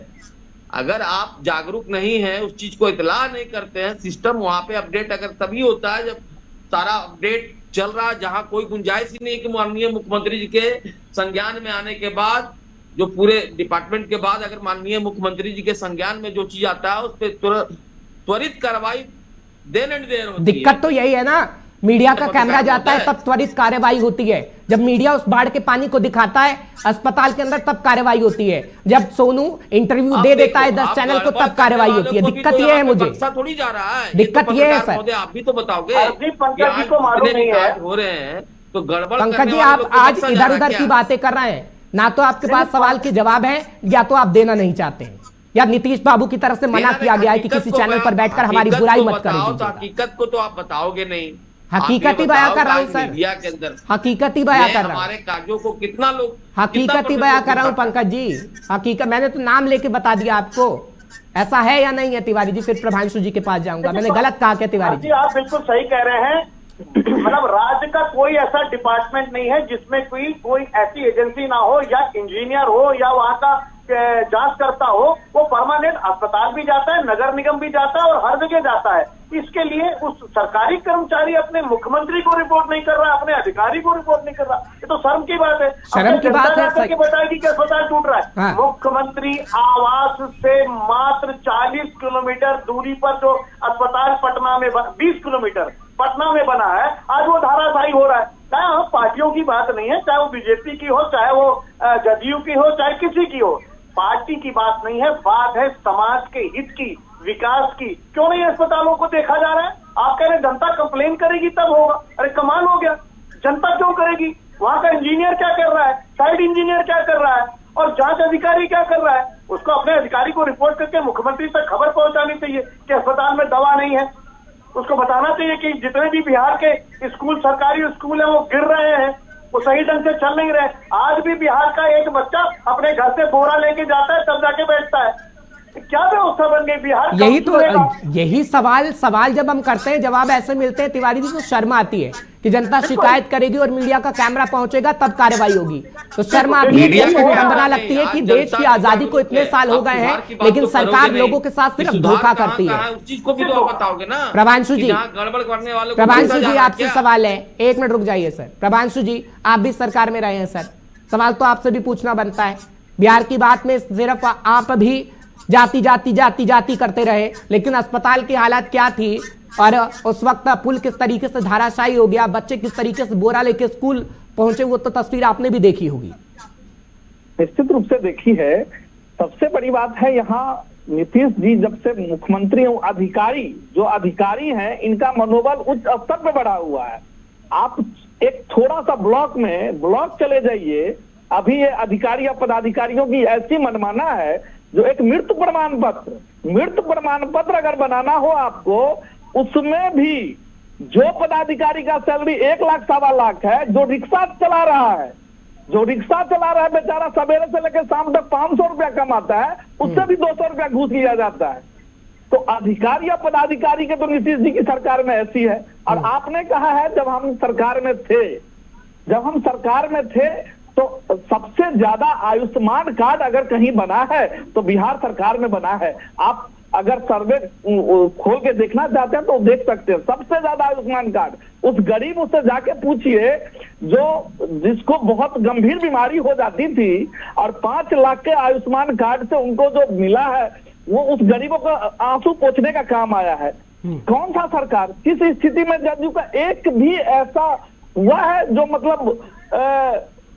अगर आप जागरूक नहीं है, उस चीज को इतला नहीं करते हैं, सिस्टम वहां पे अपडेट अगर तभी होता है जब सारा अपडेट चल रहा है, जहां कोई गुंजाइश ही नहीं कि माननीय मुख्यमंत्री जी के संज्ञान में आने के बाद, जो पूरे डिपार्टमेंट के बाद अगर माननीय मुख्यमंत्री जी के संज्ञान में जो चीज आता है उस पर त्वरित कार्रवाई देन एंड देयर होती है। दिक्कत तो यही है ना, मीडिया का कैमरा जाता है तब त्वरित कार्रवाई होती है, जब मीडिया उस बाढ़ के पानी को दिखाता है अस्पताल के अंदर तब कार्रवाई होती है, जब सोनू इंटरव्यू दे देता है 10 चैनल को तब कार्रवाई होती है। दिक्कत यह है, मुझे थोड़ी जा रहा है, दिक्कत यह है सर, आप भी तो बताओगे पंकज जी को मालूम नहीं है हो रहे हैं तो गड़बड़। पंकज जी आप आज इधर उधर की बातें कर रहे हैं, ना तो आपके पास सवाल के जवाब है या तो आप देना नहीं चाहते हैं, या नीतीश बाबू की तरफ से मना किया गया है कि किसी चैनल पर बैठकर हमारी बुराई मत करें। हकीकत को तो आप बताओगे नहीं, हकीकत ही बयां कर रहा हूं सर, मीडिया के अंदर हकीकत ही बयां कर रहा हूं, हमारे कागजों को कितना लोग हकीकत ही बयां कर रहा हूं पंकज जी, हकीकत। मैंने तो नाम लेके बता दिया आपको, ऐसा है या नहीं है तिवारी जी? फिर प्रभांशु जी के पास जाऊंगा, मैंने गलत कहा क्या तिवारी जी? आप बिल्कुल सही कह रहे हैं, मतलब राज्य का कोई ऐसा डिपार्टमेंट नहीं है जिसमें कोई ऐसी एजेंसी ना हो या इंजीनियर हो या वहां का जांच करता हो, वो परमानेंट अस्पताल भी जाता है, नगर निगम भी जाता है और हर जगह जाता है। इसके लिए उस सरकारी कर्मचारी अपने मुख्यमंत्री को रिपोर्ट नहीं कर रहा, अपने अधिकारी को रिपोर्ट नहीं कर रहा, ये तो शर्म की बात है। शर्म की बात है कि बताएगी कि अस्पताल टूट रहा है। हाँ। मुख्यमंत्री आवास से मात्र 40 किलोमीटर दूरी पर जो अस्पताल पटना में 20 किलोमीटर पटना में बना है, आज वो धाराशायी हो रहा है। चाहे पार्टियों की बात नहीं है, चाहे वो बीजेपी की हो, चाहे वो जदयू की हो, चाहे किसी की हो, पार्टी की बात नहीं है, बात है समाज के हित की, विकास की। क्यों नहीं अस्पतालों को देखा जा रहा है? आप कह रहे जनता कंप्लेन करेगी तब होगा। अरे कमाल हो गया, जनता क्यों करेगी? वहां का इंजीनियर क्या कर रहा है, साइड इंजीनियर क्या कर रहा है, और जांच अधिकारी क्या कर रहा है? उसको अपने अधिकारी को रिपोर्ट करके मुख्यमंत्री तक खबर पहुंचानी चाहिए कि अस्पताल में दवा नहीं है। उसको बताना चाहिए कि जितने भी बिहार के स्कूल, सरकारी स्कूल है, वो गिर रहे हैं, वो सही ढंग से चल नहीं रहे। आज भी बिहार का एक बच्चा अपने घर से बोरा लेके जाता है तब जाके बैठता है। क्या व्यवस्था बन गई बिहार? यही सवाल जब हम करते हैं, जवाब ऐसे मिलते हैं तिवारी जी, तो शर्म आती है कि जनता शिकायत करेगी और मीडिया का कैमरा पहुंचेगा तब कार्रवाई होगी। तो शर्म आती है, विडंबना लगती है कि देश की आजादी को इतने साल हो गए हैं लेकिन सरकार लोगों के साथ सिर्फ धोखा करती है। उस चीज को भी तो बताओगे ना। प्रभांशु जी, गड़बड़ करने वालों, प्रभांशु जी आपसे सवाल है, 1 मिनट रुक जाइए सर। प्रभांशु जी, आप भी सरकार में रहे हैं सर, सवाल तो आपसे भी पूछना बनता है। बिहार की बात में सिर्फ आप भी जाति जाति जाति जाति करते रहे, लेकिन अस्पताल की हालत क्या थी और उस वक्त पुल किस तरीके से धाराशायी हो गया, बच्चे किस तरीके से बोरा लेके स्कूल पहुंचे, वो तो तस्वीर आपने भी देखी होगी। निश्चित रूप से देखी है। सबसे बड़ी बात है यहाँ नीतीश जी जब से मुख्यमंत्री जो अधिकारी हैं, इनका मनोबल उच्च स्तर पे बढ़ा हुआ है। आप एक थोड़ा सा ब्लॉक चले जाइए, अभी ये अधिकारी या पदाधिकारियों की ऐसी मनमाना है जो एक मृत्यु प्रमाण पत्र अगर बनाना हो आपको, उसमें भी जो पदाधिकारी का सैलरी 1 लाख 1.25 लाख है, जो रिक्शा चला रहा है बेचारा सवेरे से लेकर शाम तक 500 रुपया कमाता है, उससे भी 200 रुपया घूस लिया जाता है। तो अधिकारी या पदाधिकारी के तो नीतीश जी की सरकार में ऐसी है। और आपने कहा है जब हम सरकार में थे तो सबसे ज्यादा आयुष्मान कार्ड अगर कहीं बना है तो बिहार सरकार में बना है। आप अगर सर्वे खोल के देखना चाहते हैं तो देख सकते हैं, सबसे ज्यादा आयुष्मान कार्ड उस गरीब, उससे जाके पूछिए जिसको बहुत गंभीर बीमारी हो जाती थी और 5 लाख के आयुष्मान कार्ड से उनको जो मिला है वो उस गरीबों का आंसू पोंछने का काम आया है। कौन सा सरकार, किस स्थिति में जदयू का एक भी ऐसा हुआ है जो मतलब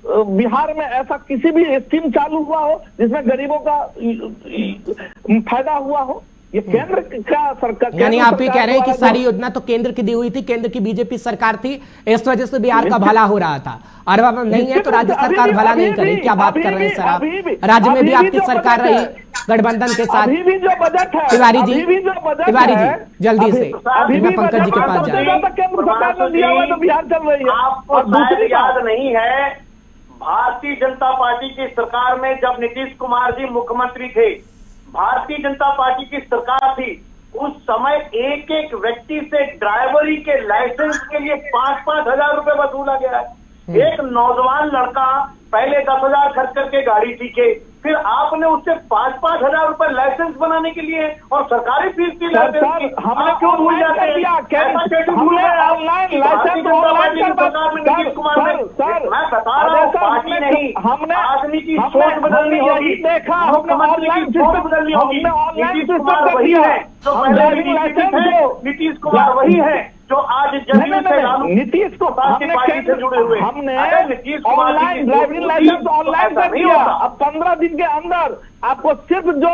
बिहार में ऐसा किसी भी स्कीम चालू हुआ हो जिसमें गरीबों का फायदा हुआ हो? ये केंद्र का सरकार, यानी आप ये कह रहे हैं कि सारी योजना तो केंद्र की दी हुई थी, केंद्र की बीजेपी सरकार थी, इस वजह से बिहार का भला हो रहा था, और अब नहीं है तो राज्य सरकार भला नहीं करी। क्या बात कर रहे हैं सर आप? राज्य में भी आपकी सरकार रही गठबंधन के साथ। अभी भी जो बजट है तिवारी जी जल्दी से, मैं पंकज जी के पास जा रहा हूं। केंद्र सरकार ने दिया हुआ तो बिहार चल रही है। आपको शायद याद नहीं है, भारतीय जनता पार्टी की सरकार में जब नीतीश कुमार जी मुख्यमंत्री थे, भारतीय जनता पार्टी की सरकार थी, उस समय एक एक व्यक्ति से ड्राइवरी के लाइसेंस के लिए 5-5 हजार रुपए वसूला गया है। एक नौजवान लड़का पहले 10,000 खर्च करके गाड़ी सीखे, फिर आपने उससे 5-5 हजार रुपए लाइसेंस बनाने के लिए और सरकारी फीस की लाइसेंस की हमने क्यों भूल जाते हैं? हमने ऑनलाइन लाइसेंस नीतीश कुमार ने, मैं बता रहा हूँ, पार्टी नहीं, हमने आदमी की सोच बदलनी होगी, देखा मुख्यमंत्री की सोच बदलनी होगी। नीतीश कुमार वही है जो पहले नीतीश कुमार वही है जो आज जमीन से नीतीश को पार्टी से जुड़े हुए। हमने ऑनलाइन ड्राइविंग लाइसेंस ऑनलाइन कर दिया। अब 15 दिन के अंदर आपको सिर्फ जो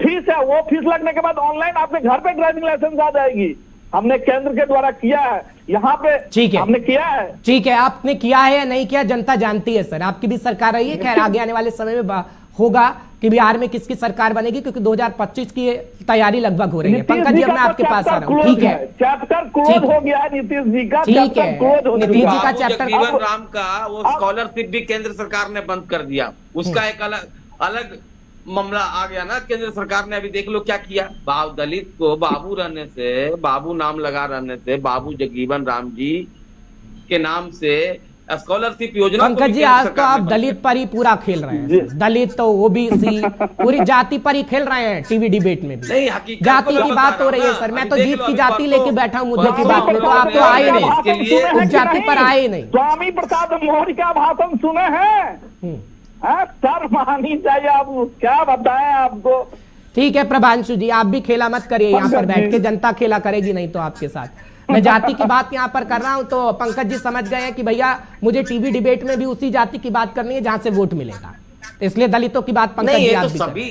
फीस है वो फीस लगने के बाद ऑनलाइन आपके घर पे ड्राइविंग लाइसेंस आ जाएगी। हमने केंद्र के द्वारा किया है, यहाँ पे ठीक है, हमने किया है। ठीक है, आपने किया है या नहीं किया जनता जानती है सर, आपकी भी सरकार रही है। खैर आगे आने वाले समय में होगा कि बिहार में किसकी सरकार बनेगी, क्योंकि 2025 की तैयारी लगभग हो रही है। पंकज जी अब मैं आपके पास आ रहा हूँ। ठीक है, चैप्टर क्लोज हो गया है नीतीश जी का, ठीक है, नीतीश जी का चैप्टर। जगजीवन राम का वो स्कॉलरशिप भी केंद्र सरकार ने बंद कर दिया, उसका एक अलग मामला आ गया ना। केंद्र सरकार ने अभी देख लो क्या किया, दलित को बाबू रहने से, बाबू नाम लगा रहने से, बाबू जगजीवन राम जी के नाम से स्कॉलरशिप योजना। पंकज जी आज तो आप दलित पर ही पूरा खेल रहे हैं, दलित तो ओबीसी पूरी जाति पर ही खेल रहे हैं टीवी डिबेट में भी। नहीं, जाति की बात हो रही है सर, मैं तो जीत की जाति लेके बैठा हूँ मुद्दे की बात में, तो आप तो आए नहीं, जाति पर आए नहीं। स्वामी प्रसाद मौर्य का भाषण सुने हैं? सर मानी चाहिए, आप क्या बताएं आपको। ठीक है प्रभांशु जी, आप भी खेला मत करिए यहाँ पर बैठ के, जनता खेला करेगी नहीं तो आपके साथ। मैं जाति की बात यहाँ पर कर रहा हूं तो पंकज जी समझ गए हैं कि भैया मुझे टीवी डिबेट में भी उसी जाति की बात करनी है जहां से वोट मिलेगा। इसलिए दलितों की बात पंकज नहीं, जी ये आप तो भी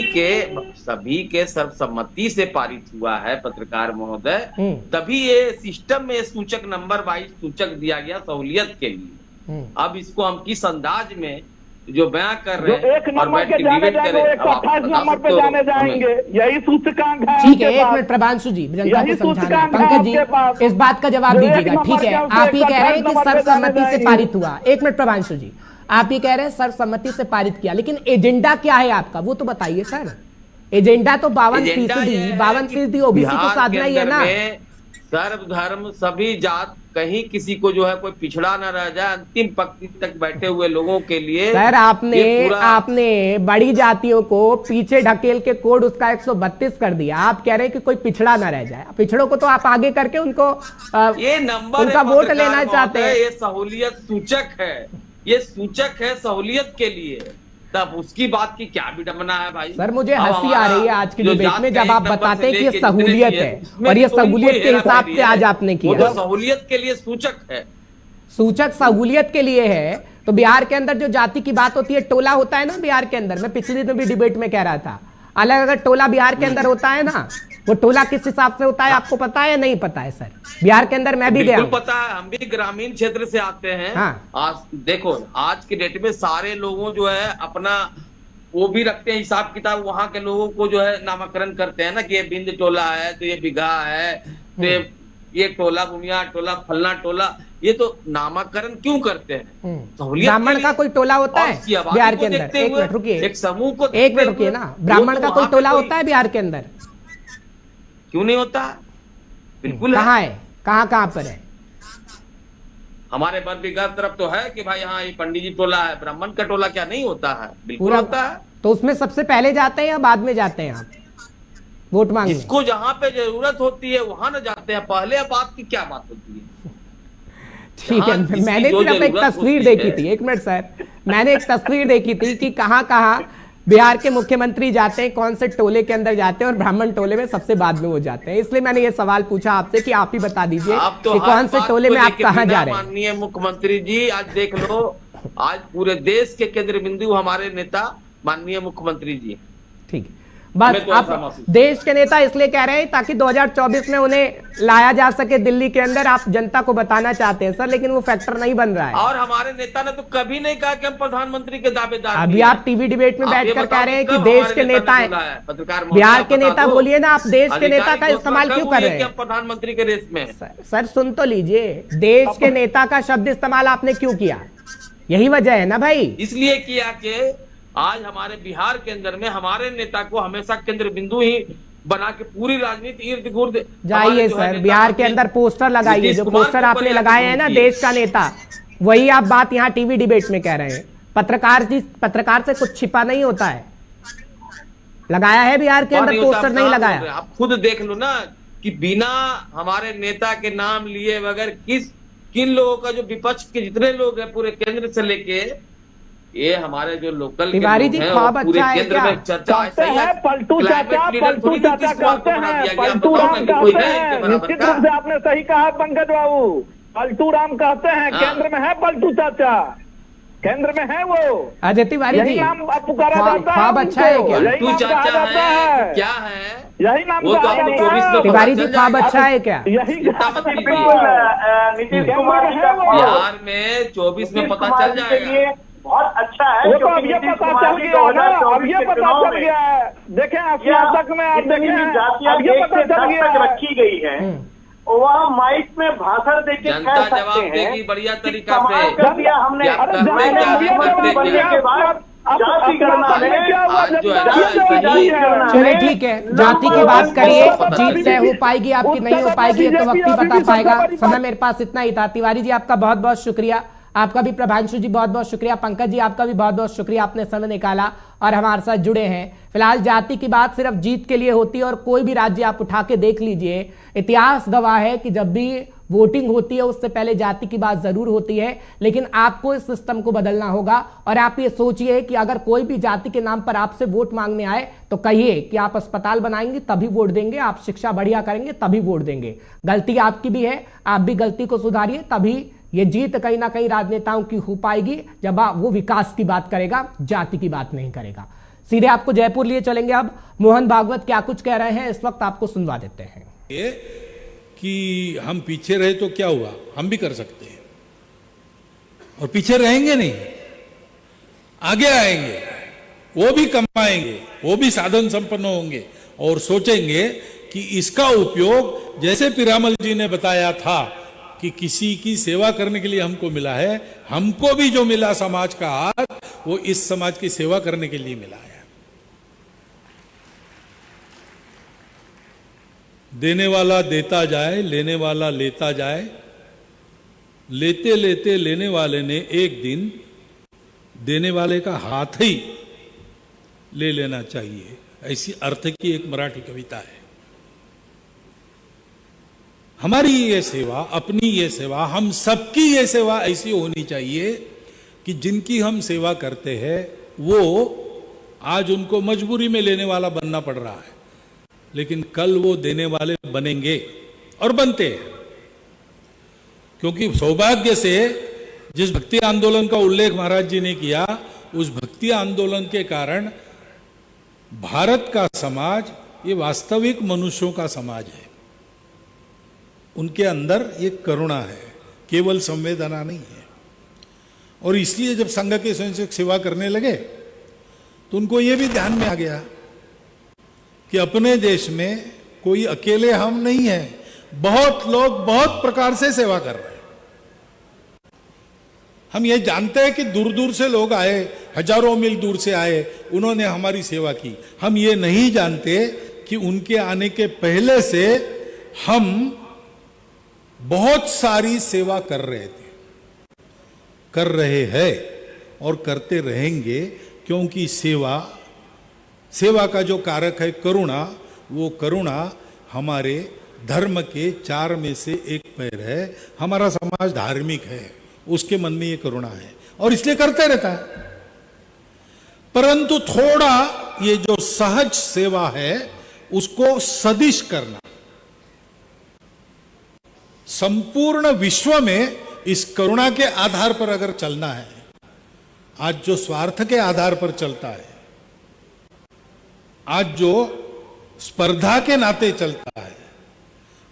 करें। सभी के सर्वसम्मति से पारित हुआ है पत्रकार महोदय। हम्म। तभी ये सिस्टम में सूचक नंबर 22 सूचक दिया गया सहूलियत के लिए। अब इसको हम किस अंदाज में जो बयां कर जो रहे हैं एक और नंबर बैठ के के जाने डिबेट जाएंगे करें, वो अब आप 128 बता नंबर सकते पे हो जाने हमें। जाएंगे, यही सूचकांक है ठीक है, आपके एक पास। मिनट प्रभांशु जी, जनता को यही समझाना है। सूचकांक है पंकज जी आपके पास। इस बात का जवाब जो एक दीजिएगा, नंबर ठीक है। के आप ही कह रहे हैं कि 128 नंबर पे सर्वसम्मति जाने से जाएंगे। पारित हुआ। एक मिनट प्रभांशु जी, आप ही कह रहे हैं सर्वसम्मति से पारित किया, लेकिन एजेंडा क्या है आपका वो तो बताइए सर। एजेंडा तो 52% ओबीसी को साधना ही है ना। सर्वधर्म सभी जात, कहीं किसी को जो है कोई पिछड़ा न रह जाए, अंतिम पंक्ति तक बैठे हुए लोगों के लिए सर ये पूरा- आपने बड़ी जातियों को पीछे ढकेल के कोड उसका 132 कर दिया। आप कह रहे हैं कि कोई पिछड़ा ना रह जाए। पिछड़ों को तो आप आगे करके उनको ये नंबर उनका है वोट पत्रकार लेना चाहते हैं। महोदय, ये सहूलियत सूचक है, ये सूचक है सहूलियत के लिए। तब उसकी बात की क्या विडंबना है भाई। सर मुझे अब हंसी आ हमारा रही है आज की जो डिबेट जात में का जब एक आप नंबर बताते से हैं कि ये लेके जितने सहूलियत भी है, उसमें और ये तो कोई सहूलियत के हेरा हिसाब फेरी से है। आज आपने वो किया। तो सहूलियत के लिए सूचक है। सूचक सहूलियत के लिए है तो बिहार के अंदर जो जाति की बात होती है, टोला होता है ना बिहार के अंदर, मैं पिछले दिन भी डिबेट में कह रहा था, अलग अगर टोला बिहार के अंदर होता है ना, वो टोला किस हिसाब से होता है आपको पता है या नहीं पता है सर? बिहार के अंदर मैं भी गया बिल्कुल हूं। पता है, हम भी ग्रामीण क्षेत्र से आते हैं। हाँ। आज देखो, आज की डेट में सारे लोगों जो है अपना वो भी रखते हैं हिसाब किताब, वहां के लोगों को जो है नामकरण करते हैं ना कि ये बिंद टोला है, तो ये बिघा है, तो ये टोला बुनिया टोला फलना टोला, ये तो नामकरण क्यों करते हैं? सहूलियत के ब्राह्मण लिए। का कोई टोला होता और है उसकी आबादी बिहार को के अंदर? देखते एक हुए, मिनट रुकिए, एक समूह को एक देखते मिनट रुकिए हुए, ना। ब्राह्मण वो का तो कोई वहां पे टोला कोई- होता है बिहार के अंदर? क्यों नहीं होता? बिल्कुल कहाँ है, कहाँ पर है? हमारे बरबीघा तरफ तो है कि भाई हाँ ये पंडित जी टोला है, ब्राह्मण का टोला क्या नहीं होता है? बिल्कुल पूरा होता है। तो उसमें सबसे पहले जाते हैं या बाद में जाते हैं आप वोट मांगने? जिसको जहां पे जरूरत होती है वहां न जाते हैं, पहले अब बात की क्या बात होती है? ठीक है, हाँ, जिसकी मैंने जो सिर्फ एक जरूरत तस्वीर होती देखी है। थी। एक मिनट सर, मैंने एक तस्वीर देखी थी कि कहाँ कहाँ बिहार के मुख्यमंत्री जाते हैं, कौन से टोले के अंदर जाते हैं, और ब्राह्मण टोले में सबसे बाद में वो जाते हैं। इसलिए मैंने ये सवाल पूछा आपसे कि आप ही बता दीजिए आप तो कि हर कौन से बात टोले को में आप लेके कहाँ बिना जा रहे हैं। माननीय मुख्यमंत्री जी, आज देख लो, आज पूरे देश के केंद्र बिंदु हमारे नेता माननीय मुख्यमंत्री जी। ठीक है, बस हमें तो ऐसा आप महसूस- देश के नेता इसलिए कह रहे हैं ताकि 2024 में उन्हें लाया जा सके दिल्ली के अंदर। आप जनता को बताना चाहते हैं सर, लेकिन वो फैक्टर नहीं बन रहा है। और हमारे नेता ने तो कभी नहीं कहा कि हम प्रधानमंत्री के दावेदार अभी नहीं आप हैं। टीवी डिबेट में आप ये बैठकर बताओ कह रहे हैं कि कब देश हमारे के नेता ने बोला है? हैं, पत्रकार महोदय, बिहार आप के बता नेता दो। बोलिए ना, आप देश के नेता का आधिकारिक इस्तेमाल घोषणा क्यों कब कर हुई रहे है कि हैं? हम प्रधानमंत्री के रेस में हैं? सर सुन तो लीजिए, देश के नेता का शब्द इस्तेमाल आपने क्यों किया? यही वजह है ना भाई। इसलिए किया कि आज हमारे बिहार के अंदर में हमारे नेता को हमेशा केंद्र बिंदु ही बना के पूरी राजनीति इर्द गिर्द जाइए हमारे जो है सर, नेता बिहार के मंत्री अंदर पोस्टर लगाइए, नीतीश जो कुमार पोस्टर के ऊपर आपने ये लगाए हैं ना, की। देश का नेता, वही आप बात यहाँ टीवी डिबेट में कह रहे हैं। पत्रकार से कुछ छिपा नहीं होता है। लगाया है बिहार के अंदर पोस्टर, नहीं लगाया। आप खुद देख लो ना कि बिना हमारे नेता के नाम लिए बगैर किन लोगों का, जो विपक्ष के जितने लोग हैं पूरे केंद्र से लेके, ये हमारे जो लोकल के तिवारी लोग जी, हैं, ख्वाब वो पूरे अच्छा है केंद्र क्या? में चर्चा कहते ऐसा ही है। हैं पलटू Climate चाचा, leader पलटू थोड़ी चाचा नीतीश कुमार को कहते बना हैं, दिया गया। आप पलटू बताओ राम ना कि कोई कहते है इनके हैं। बराबर निश्चित का? रूप से आपने सही कहा पंकज बाबू, पलटू राम कहते हैं, हाँ। केंद्र में है पलटू चाचा, केंद्र में है वो। अजय तिवारी यही जी, नाम अब पुकारा ख्वाब जाता है अच्छा है उनको। क्या? यही तू नाम कहा चाचा जाता है है, क्या है? यही नाम वो तो कहा आपको जाता 24 में है। तिवारी जी, चल ख्वाब जाएगा। अच्छा है क्या? यही चिंता मत कहा कीजिए। जाता है। नीतीश कुमार जी का बिहार में 24 में नीतीश पता कुमार चल जी के जाएगा। लिए बहुत अच्छा है, वो तो क्योंकि अब ये नीतीश पता कुमार चल जी गया ना, अब 2024 ये के पता चुनाव चल में गया है। देखें या स्नातक में आप जितनी देखें, भी जातियां अब ये एक पता से चल 10 गया तक है। रखी गई है, वहाँ माइक में भाषण देके जनता कह सकते जवाब हैं देगी बढ़िया कि तरीका कमाल से। कर दिया हमने। क्या अरे कर रहे जनता हैं, ने क्या दिया करते जवाब हैं? दिया के बाद जाति गणना आपने में क्या हुआ? आज जो है जनता ना, ने जवाब सही दिया है। चलिए ठीक है, जाति की बात करिए, जीत तय हो पाएगी आपकी, नहीं हो पाएगी, ये तो वक्त ही बता पाएगा। समय मेरे पास इतना ही था। तिवारी जी आपका बहुत बहुत शुक्रिया, आपका भी प्रभांशु जी बहुत बहुत शुक्रिया, पंकज जी आपका भी बहुत बहुत शुक्रिया, आपने समय निकाला और हमारे साथ जुड़े हैं। फिलहाल जाति की बात सिर्फ जीत के लिए होती है, और कोई भी राज्य आप उठा के देख लीजिए, इतिहास गवाह है कि जब भी वोटिंग होती है उससे पहले जाति की बात जरूर होती है। लेकिन आपको इस सिस्टम को बदलना होगा, और आप ये सोचिए कि अगर कोई भी जाति के नाम पर आपसे वोट मांगने आए तो कहिए कि आप अस्पताल बनाएंगे तभी वोट देंगे, आप शिक्षा बढ़िया करेंगे तभी वोट देंगे। गलती आपकी भी है, आप भी गलती को सुधारिए, तभी ये जीत कहीं ना कहीं राजनेताओं की हो पाएगी जब वो विकास की बात करेगा, जाति की बात नहीं करेगा। सीधे आपको जयपुर लिए चलेंगे। अब मोहन भागवत क्या कुछ कह रहे हैं, इस वक्त आपको सुनवा देते हैं। ये कि हम पीछे रहे तो क्या हुआ, हम भी कर सकते हैं और पीछे रहेंगे नहीं, आगे आएंगे, वो भी कमाएंगे, वो भी साधन संपन्न होंगे और सोचेंगे कि इसका उपयोग जैसे पीरामल जी ने बताया था कि किसी की सेवा करने के लिए हमको मिला है, हमको भी जो मिला समाज का हाथ, वो इस समाज की सेवा करने के लिए मिला है। देने वाला देता जाए, लेने वाला लेता जाए, लेते लेते लेने वाले ने एक दिन देने वाले का हाथ ही ले लेना चाहिए, ऐसी अर्थ की एक मराठी कविता है। हमारी ये सेवा, अपनी ये सेवा, हम सबकी ये सेवा ऐसी होनी चाहिए कि जिनकी हम सेवा करते हैं वो आज उनको मजबूरी में लेने वाला बनना पड़ रहा है, लेकिन कल वो देने वाले बनेंगे और बनते हैं। क्योंकि सौभाग्य से जिस भक्ति आंदोलन का उल्लेख महाराज जी ने किया, उस भक्ति आंदोलन के कारण भारत का समाज ये वास्तविक मनुष्यों का समाज है। उनके अंदर ये करुणा है, केवल संवेदना नहीं है। और इसलिए जब संघ के स्वयंसेवक सेवा करने लगे तो उनको ये भी ध्यान में आ गया कि अपने देश में कोई अकेले हम नहीं हैं, बहुत लोग बहुत प्रकार से सेवा कर रहे हैं। हम ये जानते हैं कि दूर दूर से लोग आए, हजारों मील दूर से आए, उन्होंने हमारी सेवा की। हम ये नहीं जानते कि उनके आने के पहले से हम बहुत सारी सेवा कर रहे थे, कर रहे हैं और करते रहेंगे, क्योंकि सेवा का जो कारक है करुणा, वो करुणा हमारे धर्म के 4 में से एक पैर है। हमारा समाज धार्मिक है, उसके मन में ये करुणा है और इसलिए करते रहता है। परंतु थोड़ा ये जो सहज सेवा है उसको सदिश करना, संपूर्ण विश्व में इस करुणा के आधार पर अगर चलना है, आज जो स्वार्थ के आधार पर चलता है, आज जो स्पर्धा के नाते चलता है,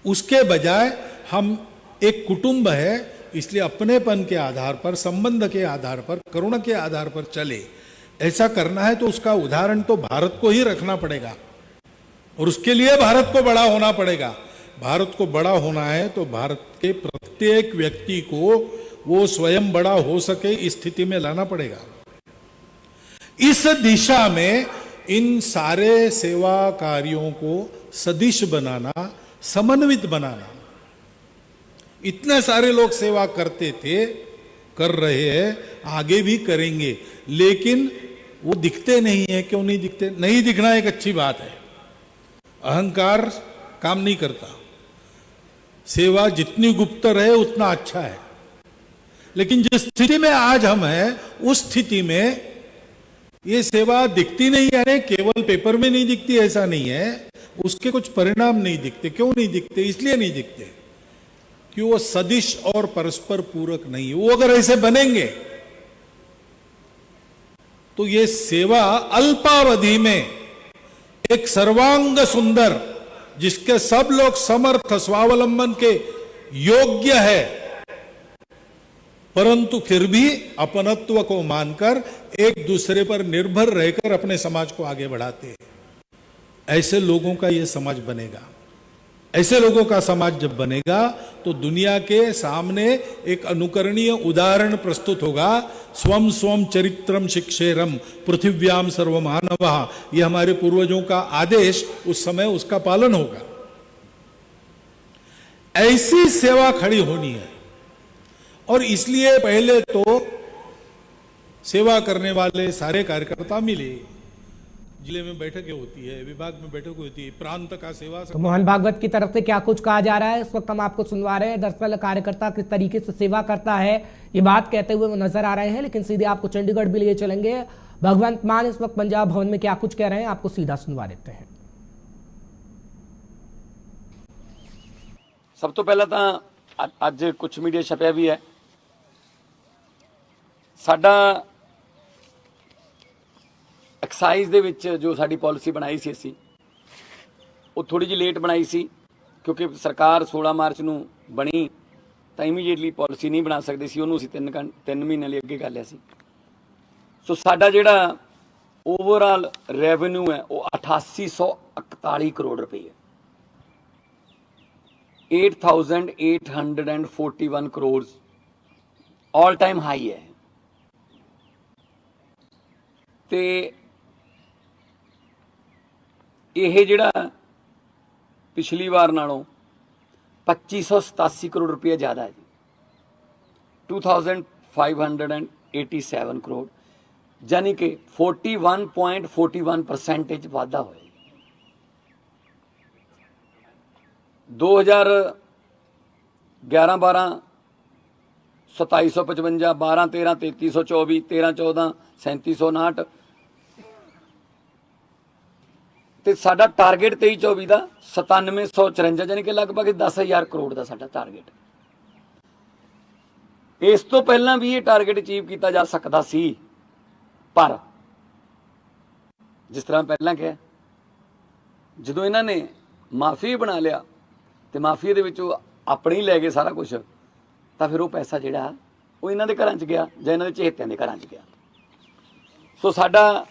उसके बजाय हम एक कुटुंब है, इसलिए अपनेपन के आधार पर, संबंध के आधार पर, करुणा के आधार पर चले। ऐसा करना है तो उसका उदाहरण तो भारत को ही रखना पड़ेगा और उसके लिए भारत को बड़ा होना पड़ेगा। भारत को बड़ा होना है तो भारत के प्रत्येक व्यक्ति को वो स्वयं बड़ा हो सके इस स्थिति में लाना पड़ेगा। इस दिशा में इन सारे सेवा कार्यों को सदिश बनाना, समन्वित बनाना। इतने सारे लोग सेवा करते थे, कर रहे हैं, आगे भी करेंगे, लेकिन वो दिखते नहीं है। क्यों नहीं दिखते? नहीं दिखना एक अच्छी बात है, अहंकार काम नहीं करता। सेवा जितनी गुप्त रहे उतना अच्छा है, लेकिन जिस स्थिति में आज हम हैं उस स्थिति में ये सेवा दिखती नहीं है। केवल पेपर में नहीं दिखती ऐसा नहीं है, उसके कुछ परिणाम नहीं दिखते। क्यों नहीं दिखते? इसलिए नहीं दिखते कि वो सदिश और परस्पर पूरक नहीं है। वो अगर ऐसे बनेंगे तो ये सेवा अल्पावधि में एक सर्वांग सुंदर, जिसके सब लोग समर्थ, स्वावलंबन के योग्य है, परंतु फिर भी अपनत्व को मानकर एक दूसरे पर निर्भर रहकर अपने समाज को आगे बढ़ाते हैं, ऐसे लोगों का यह समाज बनेगा। ऐसे लोगों का समाज जब बनेगा तो दुनिया के सामने एक अनुकरणीय उदाहरण प्रस्तुत होगा। स्वम स्वम चरित्रम शिक्षेरम पृथिव्याम सर्वमानवः, यह हमारे पूर्वजों का आदेश, उस समय उसका पालन होगा। ऐसी सेवा खड़ी होनी है और इसलिए पहले तो सेवा करने वाले सारे कार्यकर्ता मिले। जिले में बैठकें होती है, विभाग में बैठक होती है, प्रांत का सेवा। तो मोहन भागवत की तरफ से क्या कुछ कहा जा रहा है इस वक्त हम आपको सुनवा रहे हैं। दरअसल कार्यकर्ता किस तरीके से सेवा करता है ये बात कहते हुए वो नजर आ रहे हैं, लेकिन सीधे आपको चंडीगढ़ भी लिए चलेंगे। भगवंत मान इस वक्त पंजाब भवन में क्या कुछ कह रहे हैं, आपको सीधा सुनवा देते हैं। सब तो पहला तो अज कुछ मीडिया छपया भी है ਸਾਡਾ ਐਕਸਾਈਜ਼ ਦੇ ਵਿੱਚ ਜੋ ਸਾਡੀ ਪਾਲਿਸੀ ਬਣਾਈ ਸੀ ਅਸੀਂ ਉਹ ਥੋੜੀ ਜਿਹੀ ਲੇਟ ਬਣਾਈ ਸੀ ਕਿਉਂਕਿ ਸਰਕਾਰ 16 ਮਾਰਚ ਨੂੰ ਬਣੀ ਤਾਂ ਇਮੀਡੀਏਟਲੀ ਪਾਲਿਸੀ ਨਹੀਂ ਬਣਾ ਸਕਦੇ ਸੀ, ਉਹਨੂੰ ਅਸੀਂ 3 ਮਹੀਨੇ ਲਈ ਅੱਗੇ ਕਰ ਲਿਆ ਸੀ। ਸੋ ਸਾਡਾ ਜਿਹੜਾ ਓਵਰਆਲ ਰੈਵਨਿਊ ਹੈ ਉਹ 8841 ਕਰੋੜ ਰੁਪਏ ਹੈ। 8841 ਕਰੋੜ ऑल टाइम हाई है। ते यह जिहड़ा पिछली बार नालों 2587 करोड़ रुपया ज़्यादा है जी, 2587 करोड़, यानी कि 41.41% वाधा होया। 2011-12 2755, 12-13 3324, 13-14 3759 ਤੇ ਸਾਡਾ ਟਾਰਗੇਟ 23-24 ਦਾ 9754, यानी कि लगभग 10,000 करोड़ का साਡਾ टारगेट। इस तो पहला भी ये टारगेट अचीव किया जा सकता सी, पर जिस तरह पहला कहा जो इन्होंने माफी बना लिया तो माफी दे विचों अपने ही लै गए सारा कुछ, तो फिर वो पैसा जिहड़ा वो इन्हां दे घरां च गया जां इन्हां दे चहेत्यां दे घरां च गया। सो साडा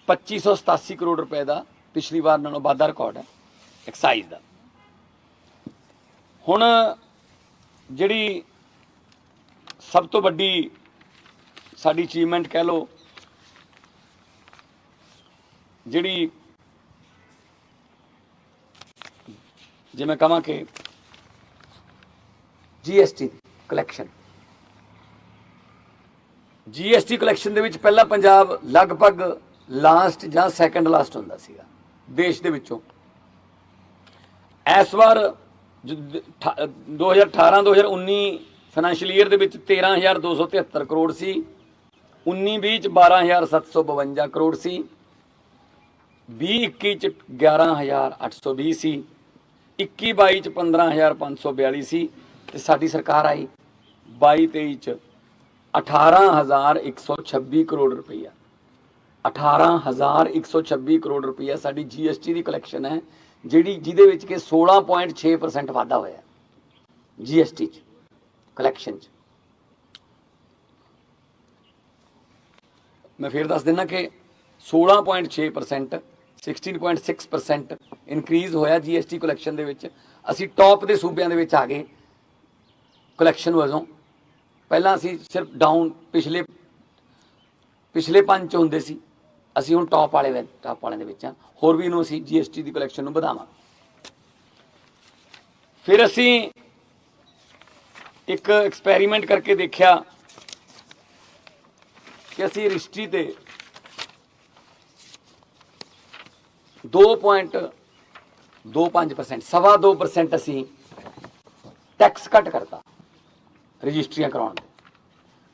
2587 करोड़ रुपए का पिछली बार नालों वाधा रिकॉर्ड है एक्साइज का। हुण जिहड़ी सब तो वड्डी साडी अचीवमेंट कह लो, जिहड़ी जे मैं कहां कि GST कलैक्शन, GST कलैक्शन दे विच पहला पंजाब लगभग लास्ट जां सैकेंड लास्ट हुंदा सीगा देश दे विचों। इस बार 2018-2019 फाइनैंशियल ईयर दे विच 13,273 करोड़ सी, 19-20 च 12,752 करोड़ सी, 20-21 च 11,820 सी, 21-22 च 15,542 सी, ते साडी सरकार आई 22-23 च 18,126 करोड़ रुपया, 18,126 करोड़ रुपया साडी GST की कलैक्शन है, जिहदे विच कि 16.6% वाधा होया GST कलैक्शन च। मैं फिर दस देना कि 16.6%, 16.6% इनक्रीज होया GST कलैक्शन दे विच। असीं टॉप दे सूबिਆਂ ਦੇ ਵਿੱਚ आ गए कलैक्शन वजों। पहला असीं सिर्फ डाउन पिछले 5 ਹੁੰਦੇ ਸੀ, ਅਸੀਂ ਹੁਣ टॉप वाले ਦੇ ਵਿੱਚ ਆ। होर भी इनू असीं GST की कलैक्शन ਨੂੰ ਵਧਾਵਾਂਗੇ। फिर असीं एक एक्सपैरीमेंट करके देखा कि असीं रजिस्ट्री ते 2.25%, 2.25% असीं टैक्स कट करता रजिस्ट्रियां कराउण दे।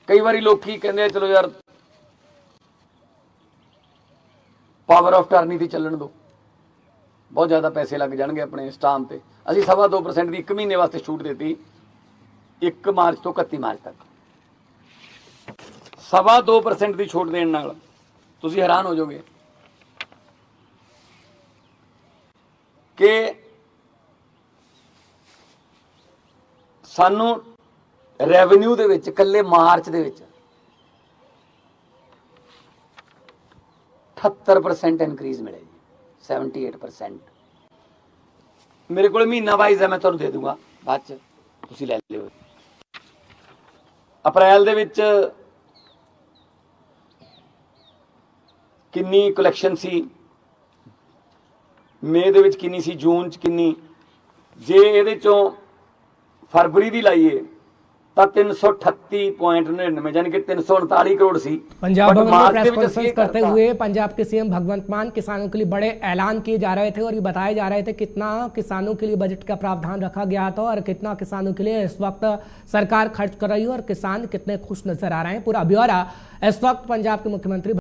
कई बारी लोग कहते चलो यार पावर ऑफ टर्नी दी चलन दो, बहुत ज़्यादा पैसे लग जाएंगे अपने स्टाम्प पे। असीं 2.25% की 1 महीने वास्ते छूट देती 1 मार्च तो 31 मार्च तक। 2.25% की छूट देने नाल तुसीं हैरान हो जाओगे कि सानू रेवन्यू दे विच कल्ले मार्च दे विच 78% इनक्रीज मिले जी, 78%। मेरे को महीना वाइज है, मैं तुहानूं दे दूंगा बाद च, तुसीं लै लिओ। अप्रैल दे विच किन्नी कलैक्शन सी, मई दे विच किन्नी सी, जून च किन्नी, जे इहदे चों फरवरी दी लाइए तो 338.99, यानी कि 339 करोड़ सी। पंजाब भवन में प्रेस कॉन्फ्रेंस करते हुए पंजाब के सीएम भगवंत मान किसानों के लिए बड़े ऐलान किए जा रहे थे और ये बताए जा रहे थे कितना किसानों के लिए बजट का प्रावधान रखा गया था और कितना किसानों के लिए इस वक्त सरकार खर्च कर रही है और किसान कितने खुश नजर आ रहे हैं। पूरा ब्यौरा इस वक्त पंजाब के मुख्यमंत्री